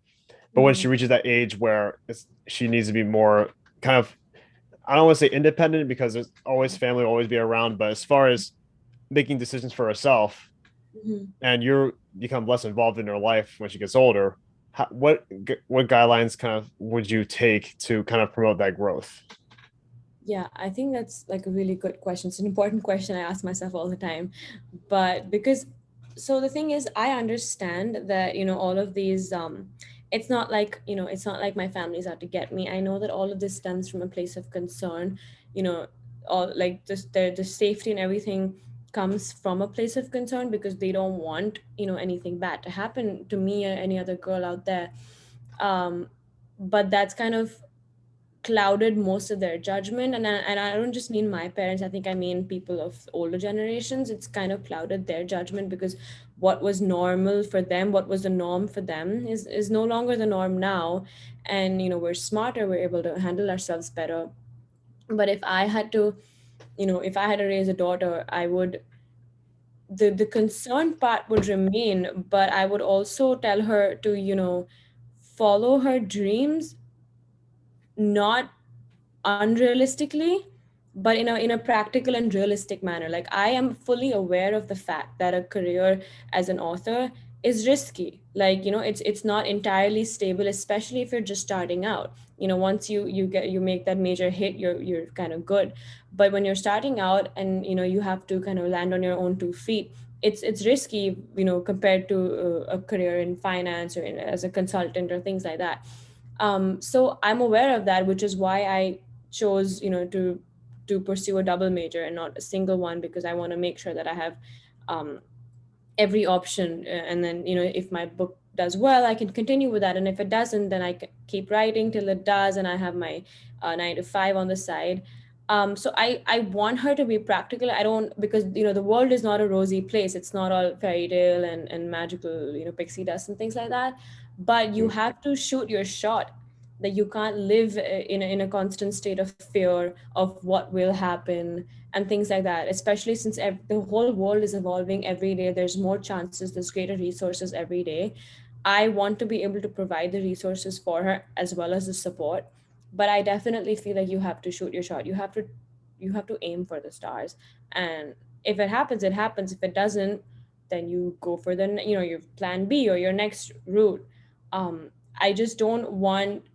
but when Hmm. she reaches that age where she needs to be more kind of, I don't want to say independent, because there's always family will always be around, but as far as making decisions for herself, Hmm. and you become less involved in her life when she gets older, what guidelines kind of would you take to kind of promote that growth? Yeah, I think that's like a really good question. It's an important question I ask myself all the time. But because, so the thing is, I understand that, all of these, it's not like, it's not like my family's out to get me. I know that all of this stems from a place of concern, you know, all like the safety and everything comes from a place of concern, because they don't want, anything bad to happen to me or any other girl out there. Um, but that's kind of clouded most of their judgment, and I don't just mean my parents. I think I mean people of older generations. It's kind of clouded their judgment, because what was normal for them, what was the norm for them, is no longer the norm now. And we're smarter, we're able to handle ourselves better. But if I had to raise a daughter, I would, the concern part would remain, but I would also tell her to, follow her dreams, not unrealistically, but in a practical and realistic manner. Like, I am fully aware of the fact that a career as an author is risky. Like, it's not entirely stable, especially if you're just starting out. Once you make that major hit, you're kind of good. But when you're starting out, and you have to kind of land on your own 2 feet, it's risky, compared to a career in finance, or as a consultant, or things like that. So I'm aware of that, which is why I chose, to pursue a double major and not a single one, because I want to make sure that I have um, every option. And then, if my book does well, I can continue with that, and if it doesn't, then I keep writing till it does, and I have my 9 to 5 on the side. So I want her to be practical. I don't, because the world is not a rosy place. It's not all fairy tale and magical, pixie dust and things like that. But you have to shoot your shot. That you can't live in a constant state of fear of what will happen, and things like that, especially since the whole world is evolving every day. There's more chances, there's greater resources every day. I want to be able to provide the resources for her, as well as the support. But I definitely feel like you have to shoot your shot. You have to aim for the stars. And if it happens, it happens. If it doesn't, then you go for your plan B or your next route. I just don't want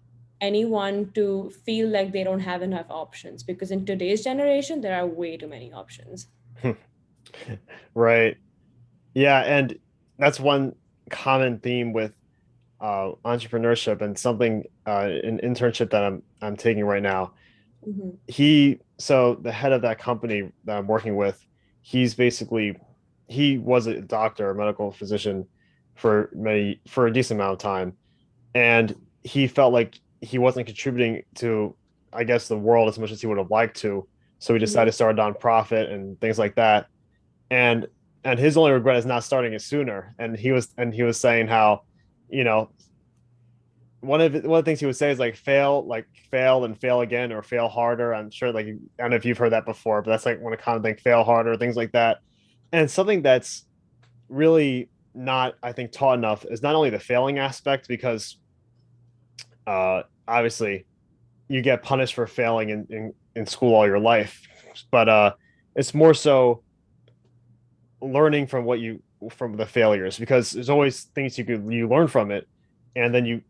anyone to feel like they don't have enough options, because in today's generation there are way too many options. Right. Yeah, and that's one common theme with entrepreneurship, and something an internship that I'm taking right now. Hmm. So the head of that company that I'm working with, he was a doctor, a medical physician for a decent amount of time, and he felt like he wasn't contributing to, I guess, the world as much as he would have liked to. So he decided Hmm. to start a nonprofit and things like that. And his only regret is not starting it sooner. And he was saying how, you know, one of the things he would say is like fail and fail again or fail harder. I'm sure like I don't know if you've heard that before, but that's like one kind of thing, fail harder, things like that. And something that's really not, I think, taught enough is not only the failing aspect, because obviously you get punished for failing in school all your life, but it's more so learning from what you from the failures, because there's always things you learn from it, and then you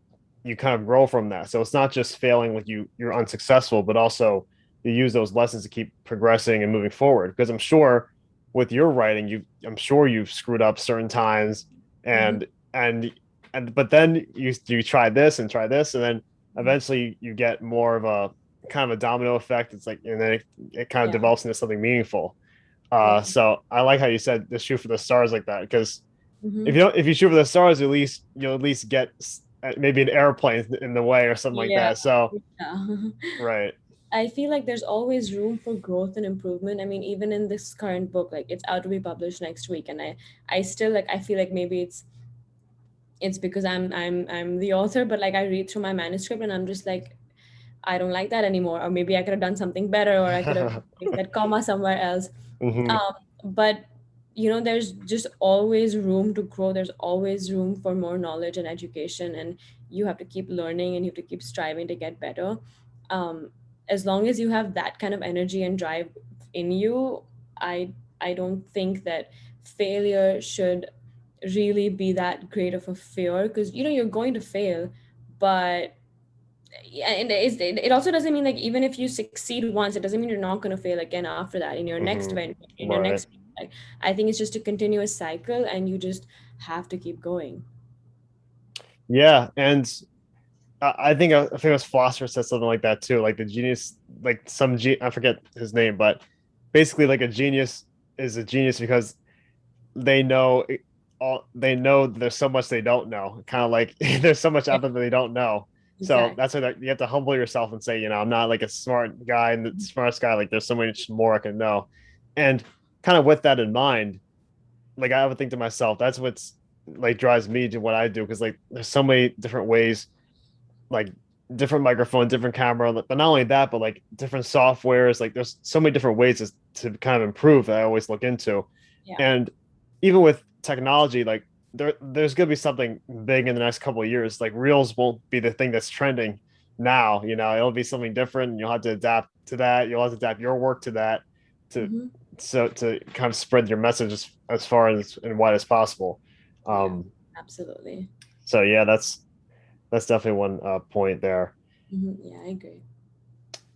kind of grow from that. So it's not just failing like you're unsuccessful, but also you use those lessons to keep progressing and moving forward. Because I'm sure with your writing, I'm sure you've screwed up certain times, Mhm. and and but then you try this, and then eventually you get more of a kind of a domino effect. It's like, and then it kind of Yeah, develops into something meaningful. yeah. So I like how you said the shoot for the stars like that, because Hmm. if you shoot for the stars, at least you'll at least get maybe an airplane in the way or something like Yeah, that. So yeah. right. I feel like there's always room for growth and improvement. I mean, even in this current book, like it's out to be published next week, and I still like I feel like maybe it's because I'm the author, but like I read through my manuscript and I'm just like I don't like that anymore, or maybe I could have done something better, or I could have placed that comma somewhere else. Hmm. But there's just always room to grow. There's always room for more knowledge and education, and you have to keep learning and you have to keep striving to get better. um, as long as you have that kind of energy and drive in you, I don't think that failure should really be that great of a fear, because you're going to fail. But yeah, and it also doesn't mean like even if you succeed once, it doesn't mean you're not going to fail again after that in your next Hmm. venture, in your Right. next like, I think it's just a continuous cycle, and you just have to keep going. Yeah, and I think it was Foster said something like that too. Like the genius, like I forget his name, but basically like a genius is a genius because they know they know there's so much they don't know. Kind of like there's so much Yeah, out there that they don't know. So exactly. that's why you have to humble yourself and say, I'm not like a smart guy and the smartest guy. Like there's so much more I can know. And kind of with that in mind, like I would think to myself, that's what's like drives me to what I do, because like there's so many different ways, like different microphone, different camera, but not only that, but like different softwares. Like there's so many different ways to kind of improve that I always look into. Yeah. And even with technology, like there's gonna be something big in the next couple of years. Like reels won't be the thing that's trending now. It'll be something different, and you'll have to adapt to that. You'll have to adapt your work to that to Hmm. to kind of spread your message as far as and wide as possible. Yeah, Um, absolutely. so yeah, that's definitely one point there. Yeah, I agree.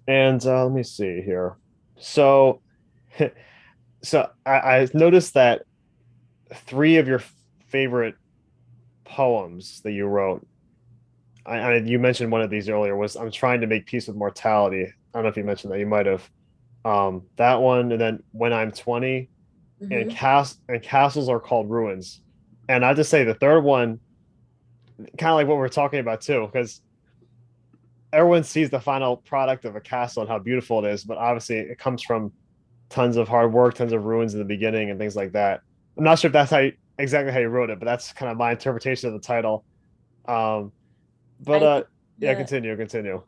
And let me see here. So, I noticed that three of your favorite poems that you wrote, you mentioned one of these earlier, was "I'm trying to make peace with mortality." I don't know if you mentioned that. You might have. That one, and then "When I'm 20," and Hmm. castles are called ruins. And I just say the third one, kind of like what we're talking about too, because everyone sees the final product of a castle and how beautiful it is, but obviously it comes from tons of hard work, tons of ruins in the beginning, and things like that. I'm not sure if that's exactly how you wrote it, but that's kind of my interpretation of the title. Um, but I think yeah, the continue.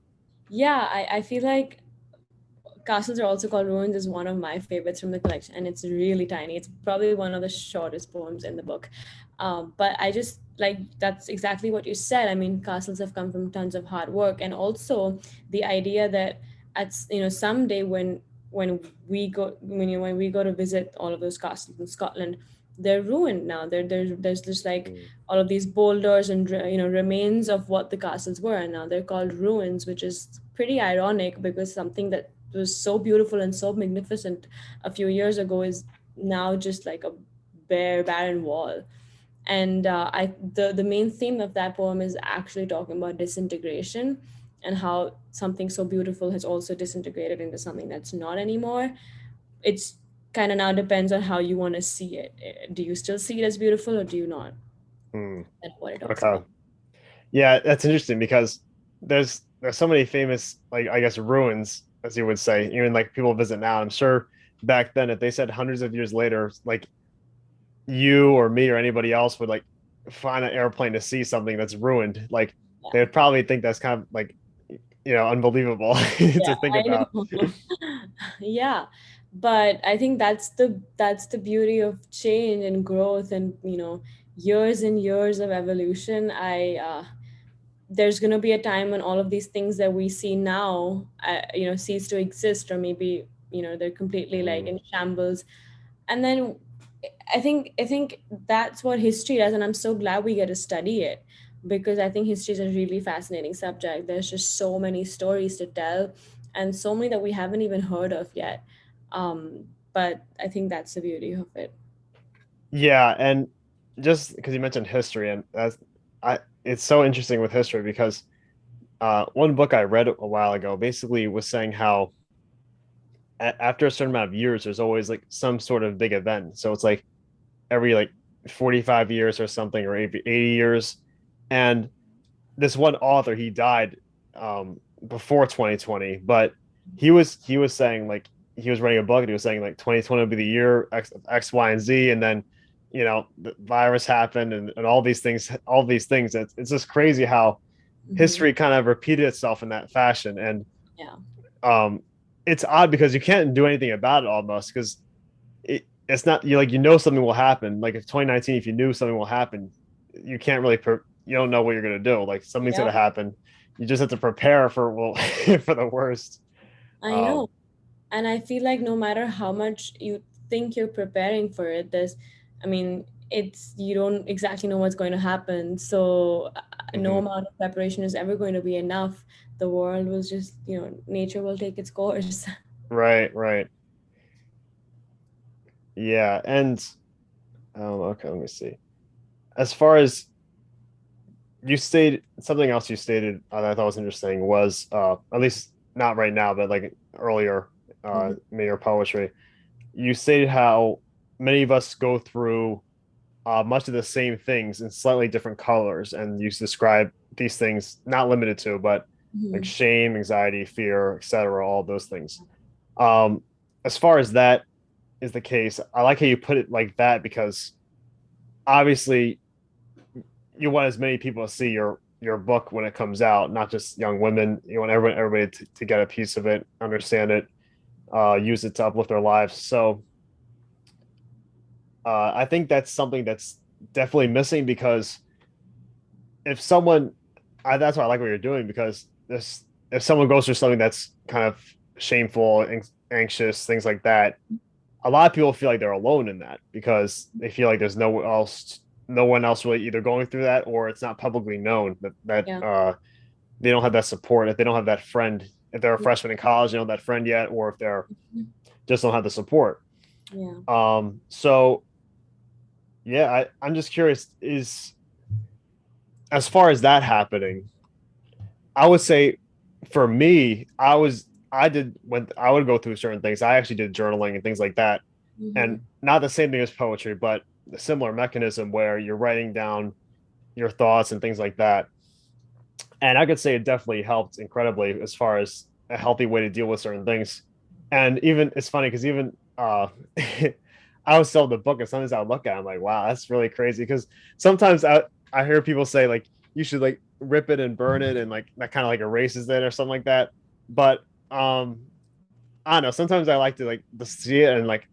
yeah, I feel like Castles Are Also Called Ruins is one of my favorites from the collection, and it's really tiny. It's probably one of the shortest poems in the book. But I just like that's exactly what you said. I mean, castles have come from tons of hard work, and also the idea that someday when when we go to visit all of those castles in Scotland, they're ruined now. There's just like Mm, all of these boulders and remains of what the castles were, and now they're called ruins, which is pretty ironic because something that was so beautiful and so magnificent a few years ago is now just like a barren wall. And the main theme of that poem is actually talking about disintegration, and how something so beautiful has also disintegrated into something that's not anymore. It's kind of now depends on how you want to see it. Do you still see it as beautiful, or do you not? mm. That's what it talks Okay. about. Yeah, that's interesting because there's so many famous, like I guess, ruins, as you would say, even like people visit now. I'm sure back then, if they said hundreds of years later, like you or me or anybody else would like find an airplane to see something that's ruined. Like they Yeah. would probably think that's kind of like, unbelievable Yeah, to think I about. know. Yeah. But I think that's the beauty of change and growth and, years and years of evolution. There's going to be a time when all of these things that we see now, cease to exist, or maybe, they're completely like Mm. in shambles. And then I think that's what history does, and I'm so glad we get to study it, because I think history is a really fascinating subject. There's just so many stories to tell, and so many that we haven't even heard of yet. But I think that's the beauty of it. Yeah, and just because you mentioned history, and it's so interesting with history because one book I read a while ago basically was saying how after a certain amount of years, there's always like some sort of big event. So it's like every like 45 years or something, or 80 years. And this one author, he died before 2020, but he was saying like he was writing a book and he was saying like 2020 would be the year X, Y, and Z, and then the virus happened, and all these things. It's just crazy how Hmm. history kind of repeated itself in that fashion. And Yeah. um it's odd because you can't do anything about it almost, because it's not, something will happen. Like if 2019, if you knew something will happen, you can't really you don't know what you're going to do. Like something's going Yeah, to happen, you just have to prepare for, well, for the worst. I um know. And I feel like no matter how much you think you're preparing for it, I mean, it's you don't exactly know what's going to happen. So no mhm. amount of preparation is ever going to be enough. The world will just, nature will take its course. Right, right. Yeah. And okay, let me see. As far as you stated, something else you stated that I thought was interesting was, at least not right now, but like earlier, Mhm. in your poetry, you stated how many of us go through much of the same things in slightly different colors, and you describe these things, not limited to, but like Mhm. shame, anxiety, fear, etc., all those things. um as far as that is the case, I like how you put it like that, because obviously you want as many people to see your book when it comes out, not just young women. You want everybody to get a piece of it, understand it, use it to uplift their lives. So I think that's something that's definitely missing, because if someone, that's why I like what you're doing, because this, if someone goes through something that's kind of shameful, anxious, things like that, a lot of people feel like they're alone in that, because they feel like there's no one else really either going through that, or it's not publicly known that Yeah. they don't have that support, if they don't have that friend, if they're a freshman in college, they don't have that friend yet, or if they're just don't have the support. Yeah. So yeah, I'm just curious, is as far as that happening, I would say for me, I did, when I would go through certain things, I actually did journaling and things like that. And Hmm. not the same thing as poetry, but a similar mechanism where you're writing down your thoughts and things like that. And I could say it definitely helped incredibly as far as a healthy way to deal with certain things. And even it's funny because even I was selling the book, and sometimes I would look at it, I'm like, wow, that's really crazy. Because sometimes I hear people say like you should like rip it and burn it, and like that kind of like erases it or something like that. But I don't know. Sometimes I like to like to see it, and like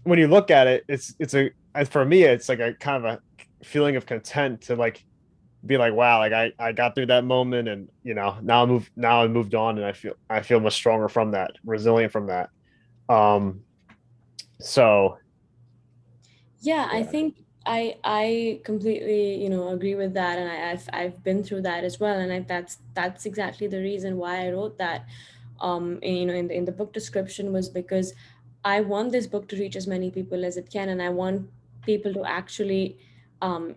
when you look at it, it's a, for me it's like a kind of a feeling of content to like be like, wow, like I got through that moment, and now I moved on, and I feel much stronger from that, resilient from that. Um, so Yeah, I yeah. think I completely, agree with that, and I've been through that as well, and that's exactly the reason why I wrote that. In the book description, was because I want this book to reach as many people as it can, and I want people to actually um,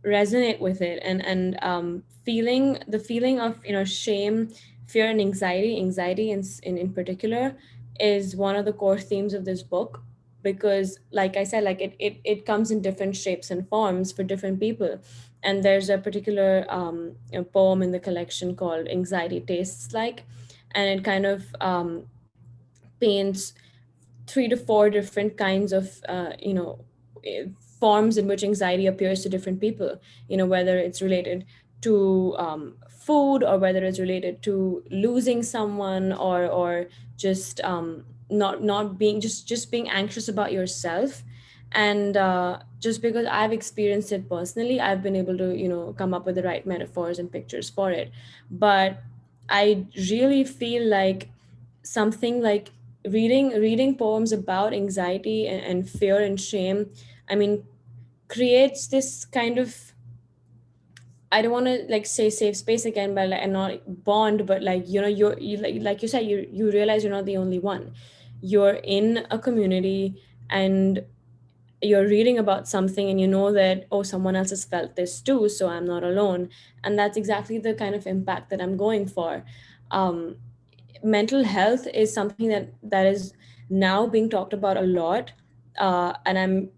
resonate with it, and feeling the feeling of, shame, fear, and anxiety in particular is one of the core themes of this book, because like I said, like it comes in different shapes and forms for different people. And there's a particular poem in the collection called Anxiety Tastes Like, and it kind of paints 3 to 4 different kinds of eh, forms in which anxiety appears to different people, whether it's related to food, or whether it's related to losing someone, or just not being, just being anxious about yourself. And just because I've experienced it personally, I've been able to, come up with the right metaphors and pictures for it. But I really feel like something like reading poems about anxiety and fear and shame, I mean, creates this kind of, I don't want to like say safe space again, but like, and not bond, but like, like you said, you realize you're not the only one. You're in a community, and you're reading about something, and you know that, oh, someone else has felt this too, so I'm not alone. And that's exactly the kind of impact that I'm going for. um, Mental health is something that is now being talked about a lot, and I'm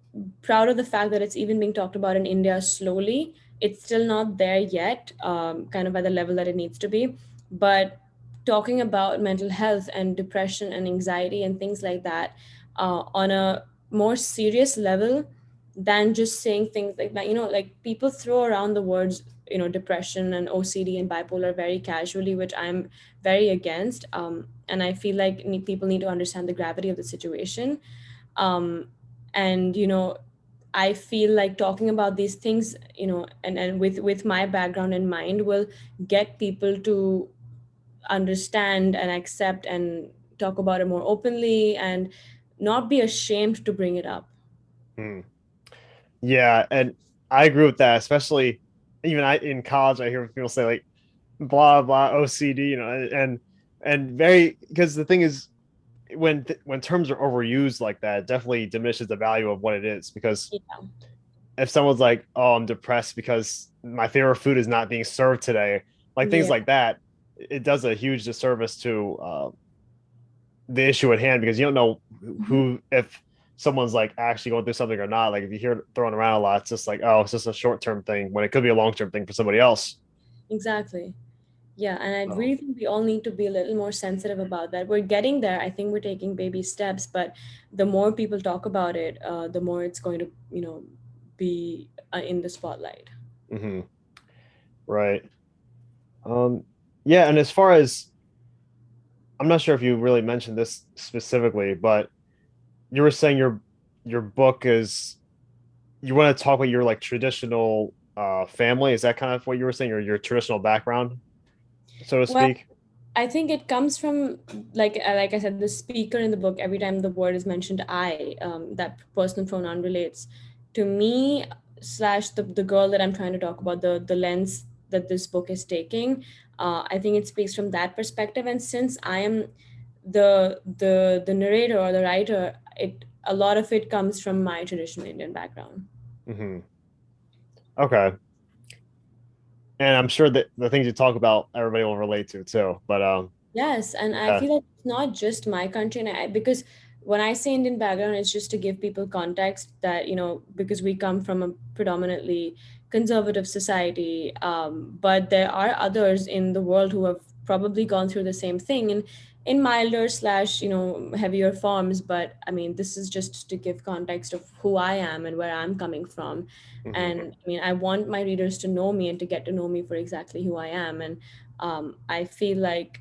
proud of the fact that it's even being talked about in India slowly. It's still not there yet, kind of at the level that it needs to be, but talking about mental health and depression and anxiety and things like that, on a more serious level than just saying things like that. Like, people throw around the words, depression and OCD and bipolar very casually, which I'm very against. And I feel like people need to understand the gravity of the situation. Um, and I feel like talking about these things, and with my background in mind, will get people to understand and accept and talk about it more openly, and not be ashamed to bring it up. Hmm. Yeah, and I agree with that. Especially even I in college, I hear people say like blah blah OCD, and very because the thing is when terms are overused like that, it definitely diminishes the value of what it is. Because Yeah. if someone's like, "Oh, I'm depressed because my favorite food is not being served today," like things Yeah. like that, it does a huge disservice to the issue at hand because you don't know Mhm. who if someone's like actually going through something or not. Like if you hear it thrown around a lot, it's just like, oh, it's just a short term thing when it could be a long term thing for somebody else. Exactly. Yeah, and I So, really think we all need to be a little more sensitive about that. We're getting there. I think we're taking baby steps, but the more people talk about it, the more it's going to, be in the spotlight. mm-hmm, right. Um, yeah, and as far as I'm not sure if you really mentioned this specifically, but you were saying your book is you want to talk about your like traditional family. Is that kind of what you were saying, or your traditional background, so to Well, speak? I think it comes from, like I said, the speaker in the book. Every time the word is mentioned, I, that personal pronoun relates to me slash the girl that I'm trying to talk about, the lens that this book is taking. I think it speaks from that perspective, and since I am the narrator or the writer, it a lot of it comes from my traditional Indian background. Hmm. Okay. And I'm sure that the things you talk about, everybody will relate to too. But Yes, and I yeah. feel like it's not just my country, and because when I say Indian background, it's just to give people context that, because we come from a predominantly conservative society, but there are others in the world who have probably gone through the same thing in milder slash, heavier forms. But I mean, this is just to give context of who I am and where I'm coming from. Hmm. And I mean, I want my readers to know me and to get to know me for exactly who I am. And I feel like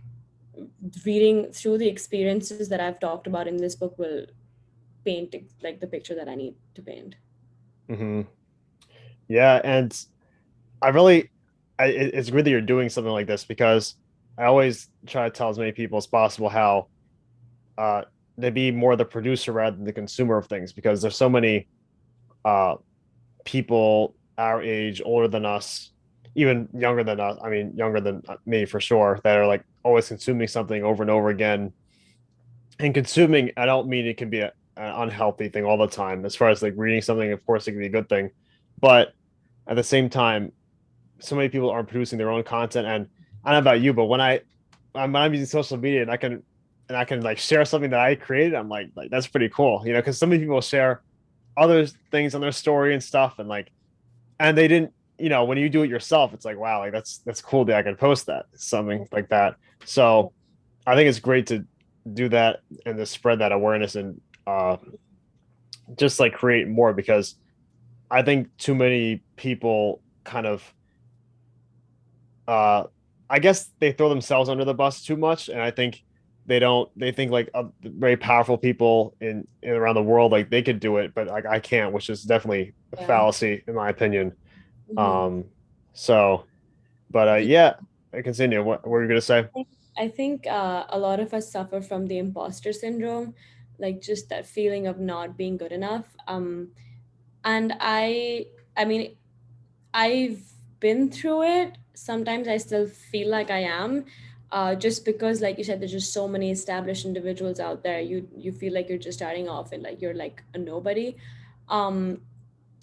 reading through the experiences that I've talked about in this book will paint like the picture that I need to paint. Hmm. Yeah, and I really, it's good that you're doing something like this because I always try to tell as many people as possible how uh, they be more the producer rather than the consumer of things because there's so many uh, people our age, older than us, even younger than us. I mean, younger than me for sure, that are like always consuming something over and over again. And consuming, I don't mean it can be an unhealthy thing all the time. As far as like reading something, of course, it can be a good thing, but at the same time, so many people aren't producing their own content. And I don't know about you, but when I'm using social media and I can like share something that I created, I'm like that's pretty cool, because so many people share other things on their story and stuff, and like and they didn't, when you do it yourself, it's like wow, like that's cool that I can post that something like that. So I think it's great to do that and to spread that awareness and just like create more because I think too many people kind of uh I guess they throw themselves under the bus too much, and I think they think like very powerful people in around the world like they could do it, but like I can't, which is definitely a Yeah. fallacy in my opinion. Hmm. Um, so, but Yeah. yeah, I continue. What were you gonna say? I think a lot of us suffer from the imposter syndrome, like just that feeling of not being good enough. And I mean, I've been through it. Sometimes I still feel like I am, just because, like you said, there's just so many established individuals out there. You feel like you're just starting off and like you're like a nobody. Um,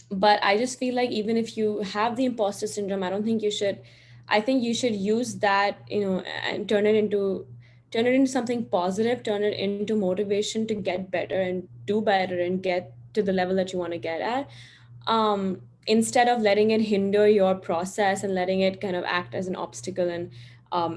but I just feel like even if you have the imposter syndrome, I don't think you should. I think you should use that, and turn it into something positive, turn it into motivation to get better and do better and get to the level that you want to get at, instead of letting it hinder your process and letting it kind of act as an obstacle and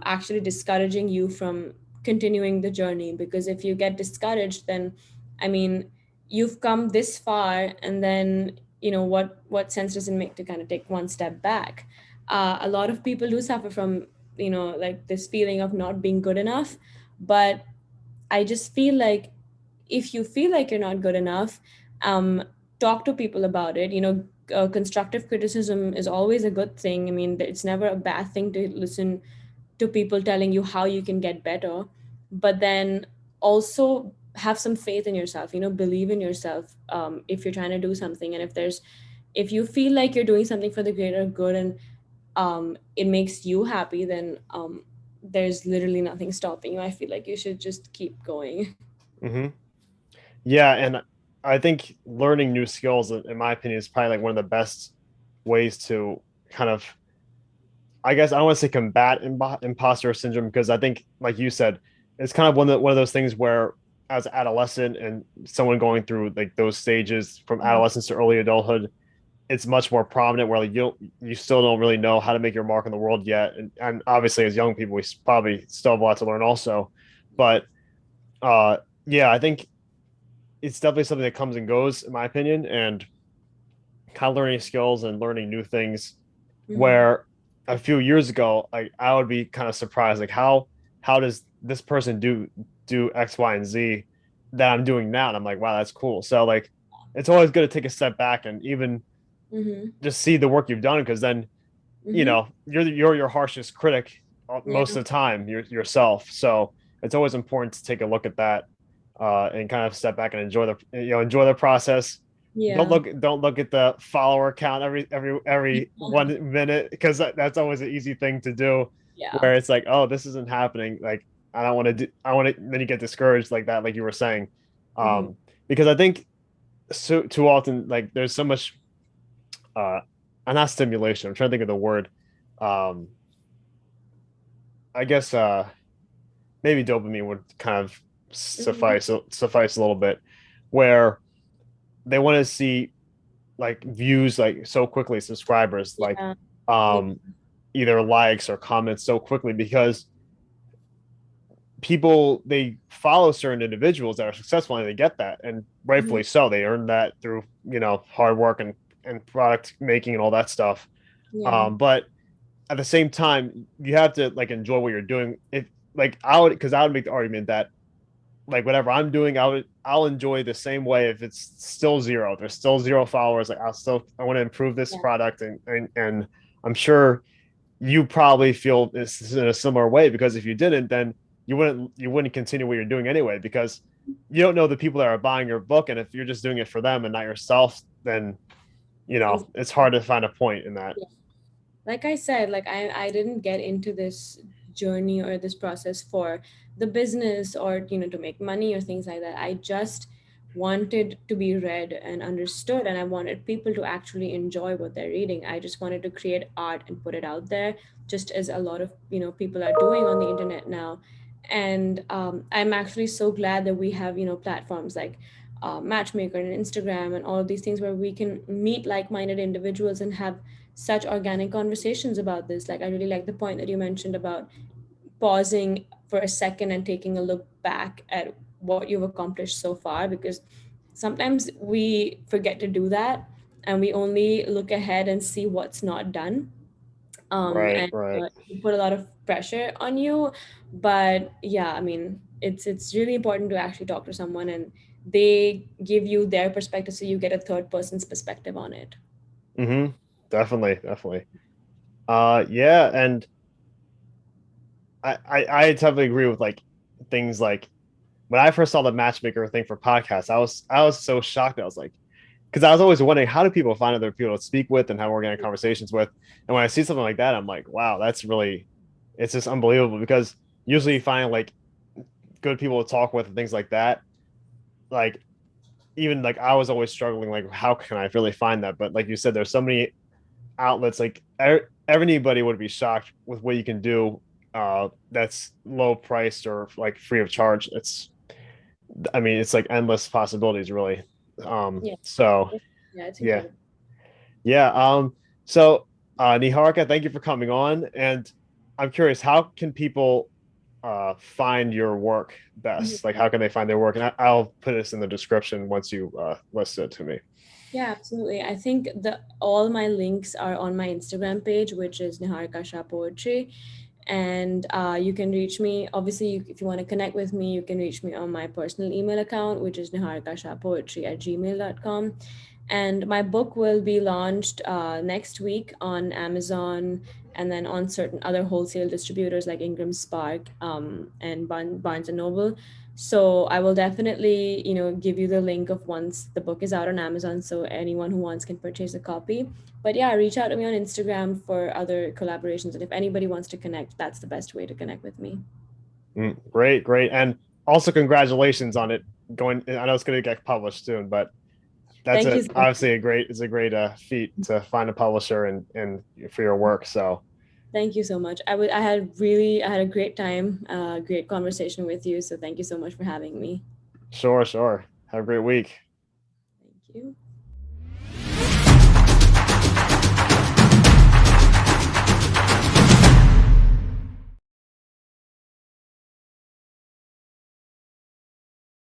actually discouraging you from continuing the journey. Because if you get discouraged, then I mean, you've come this far, and then what sense does it make to kind of take one step back? A lot of people do suffer from like this feeling of not being good enough, but I just feel like if you feel like you're not good enough, um, talk to people about it. Constructive criticism is always a good thing. I mean, it's never a bad thing to listen to people telling you how you can get better, but then also have some faith in yourself. Believe in yourself, if you're trying to do something, and if you feel like you're doing something for the greater good, and it makes you happy, then there's literally nothing stopping you. I feel like you should just keep going. Hmm. Yeah, and I think learning new skills, in my opinion, is probably like one of the best ways to kind of, I guess I don't want to say combat imposter syndrome because I think, like you said, it's kind of one of those things where, as an adolescent and someone going through like those stages from adolescence to early adulthood, it's much more prominent where like you still don't really know how to make your mark in the world yet, and obviously as young people we probably still have a lot to learn also, but uh yeah, I think it's definitely something that comes and goes in my opinion, and kind of learning skills and learning new things Hmm. where a few years ago, like I would be kind of surprised, like how does this person do X, Y, and Z that I'm doing now? And I'm like, wow, that's cool. So like, it's always good to take a step back and even Hmm. just see the work you've done, because then Hmm. you're your harshest critic most Yeah. of the time, yourself. So it's always important to take a look at that, and kind of step back and enjoy the process. Yeah. Don't look at the follower count every 1 minute, because that's always an easy thing to do, Yeah. where it's like, oh, this isn't happening, like I don't want to do, I want to, then you get discouraged like that, like you were saying, Hmm. because I think so too often like there's so much uh not stimulation, I'm trying to think of the word, um I guess maybe dopamine would kind of Hmm. suffice a little bit, where they want to see like views like so quickly, subscribers like Yeah. Yeah. um either likes or comments so quickly, because people, they follow certain individuals that are successful and they get that, and Hmm. rightfully so, they earn that through hard work and product making and all that stuff, Yeah. but at the same time you have to like enjoy what you're doing. If like I would, because I would make the argument that like whatever I'm doing, I'll enjoy the same way if it's still zero. If there's still zero followers, like I want to improve this Yeah. product, and I'm sure you probably feel this in a similar way, because if you didn't, then you wouldn't continue what you're doing anyway, because you don't know the people that are buying your book, and if you're just doing it for them and not yourself, then it's Exactly. hard to find a point in that. Like I said, like I didn't get into this journey or this process for the business or to make money or things like that. I just wanted to be read and understood, and I wanted people to actually enjoy what they're reading. I just wanted to create art and put it out there, just as a lot of people are doing on the internet now. And I'm actually so glad that we have platforms like Matchmaker and Instagram and all of these things where we can meet like-minded individuals and have such organic conversations about this. Like, I really like the point that you mentioned about pausing for a second and taking a look back at what you've accomplished so far, because sometimes we forget to do that and we only look ahead and see what's not done. Right, and right. put a lot of pressure on you. But yeah, I mean, it's really important to actually talk to someone and they give you their perspective, so you get a third person's perspective on it. Mm-hmm. Definitely, definitely. Yeah, and I totally agree with like things like when I first saw the matchmaker thing for podcasts, I was so shocked. I was like, because I was always wondering how do people find other people to speak with and have organic conversations with. And when I see something like that, I'm like, wow, that's really, it's just unbelievable. Because usually you find like good people to talk with and things like that. Like even like I was always struggling, like how can I really find that? But like you said, there's so many outlets. Like everybody would be shocked with what you can do. That's low priced or like free of charge. I mean, it's like endless possibilities, really. Yeah, So yeah, it's yeah, incredible. yeah. So Niharika, thank you for coming on. And I'm curious, how can people find your work best? Like, how can they find their work? And I'll put this in the description once you list it to me. Yeah, absolutely. I think the all my links are on my Instagram page, which is Niharika Shah Poetry. And you can reach me. Obviously, if you want to connect with me, you can reach me on my personal email account, which is niharikashahpoetry@gmail.com. And my book will be launched next week on Amazon and then on certain other wholesale distributors like Ingram Spark and Barnes and Noble. So I will definitely, give you the link of once the book is out on Amazon, so anyone who wants can purchase a copy. But yeah, reach out to me on Instagram for other collaborations, and if anybody wants to connect, that's the best way to connect with me. Great, great, and also congratulations on it going. I know it's going to get published soon, but that's Thank a you so much. obviously a great feat to find a publisher and for your work. So Thank you so much. I had a great time, great conversation with you. So thank you so much for having me. sure, sure. Have a great week. Thank you.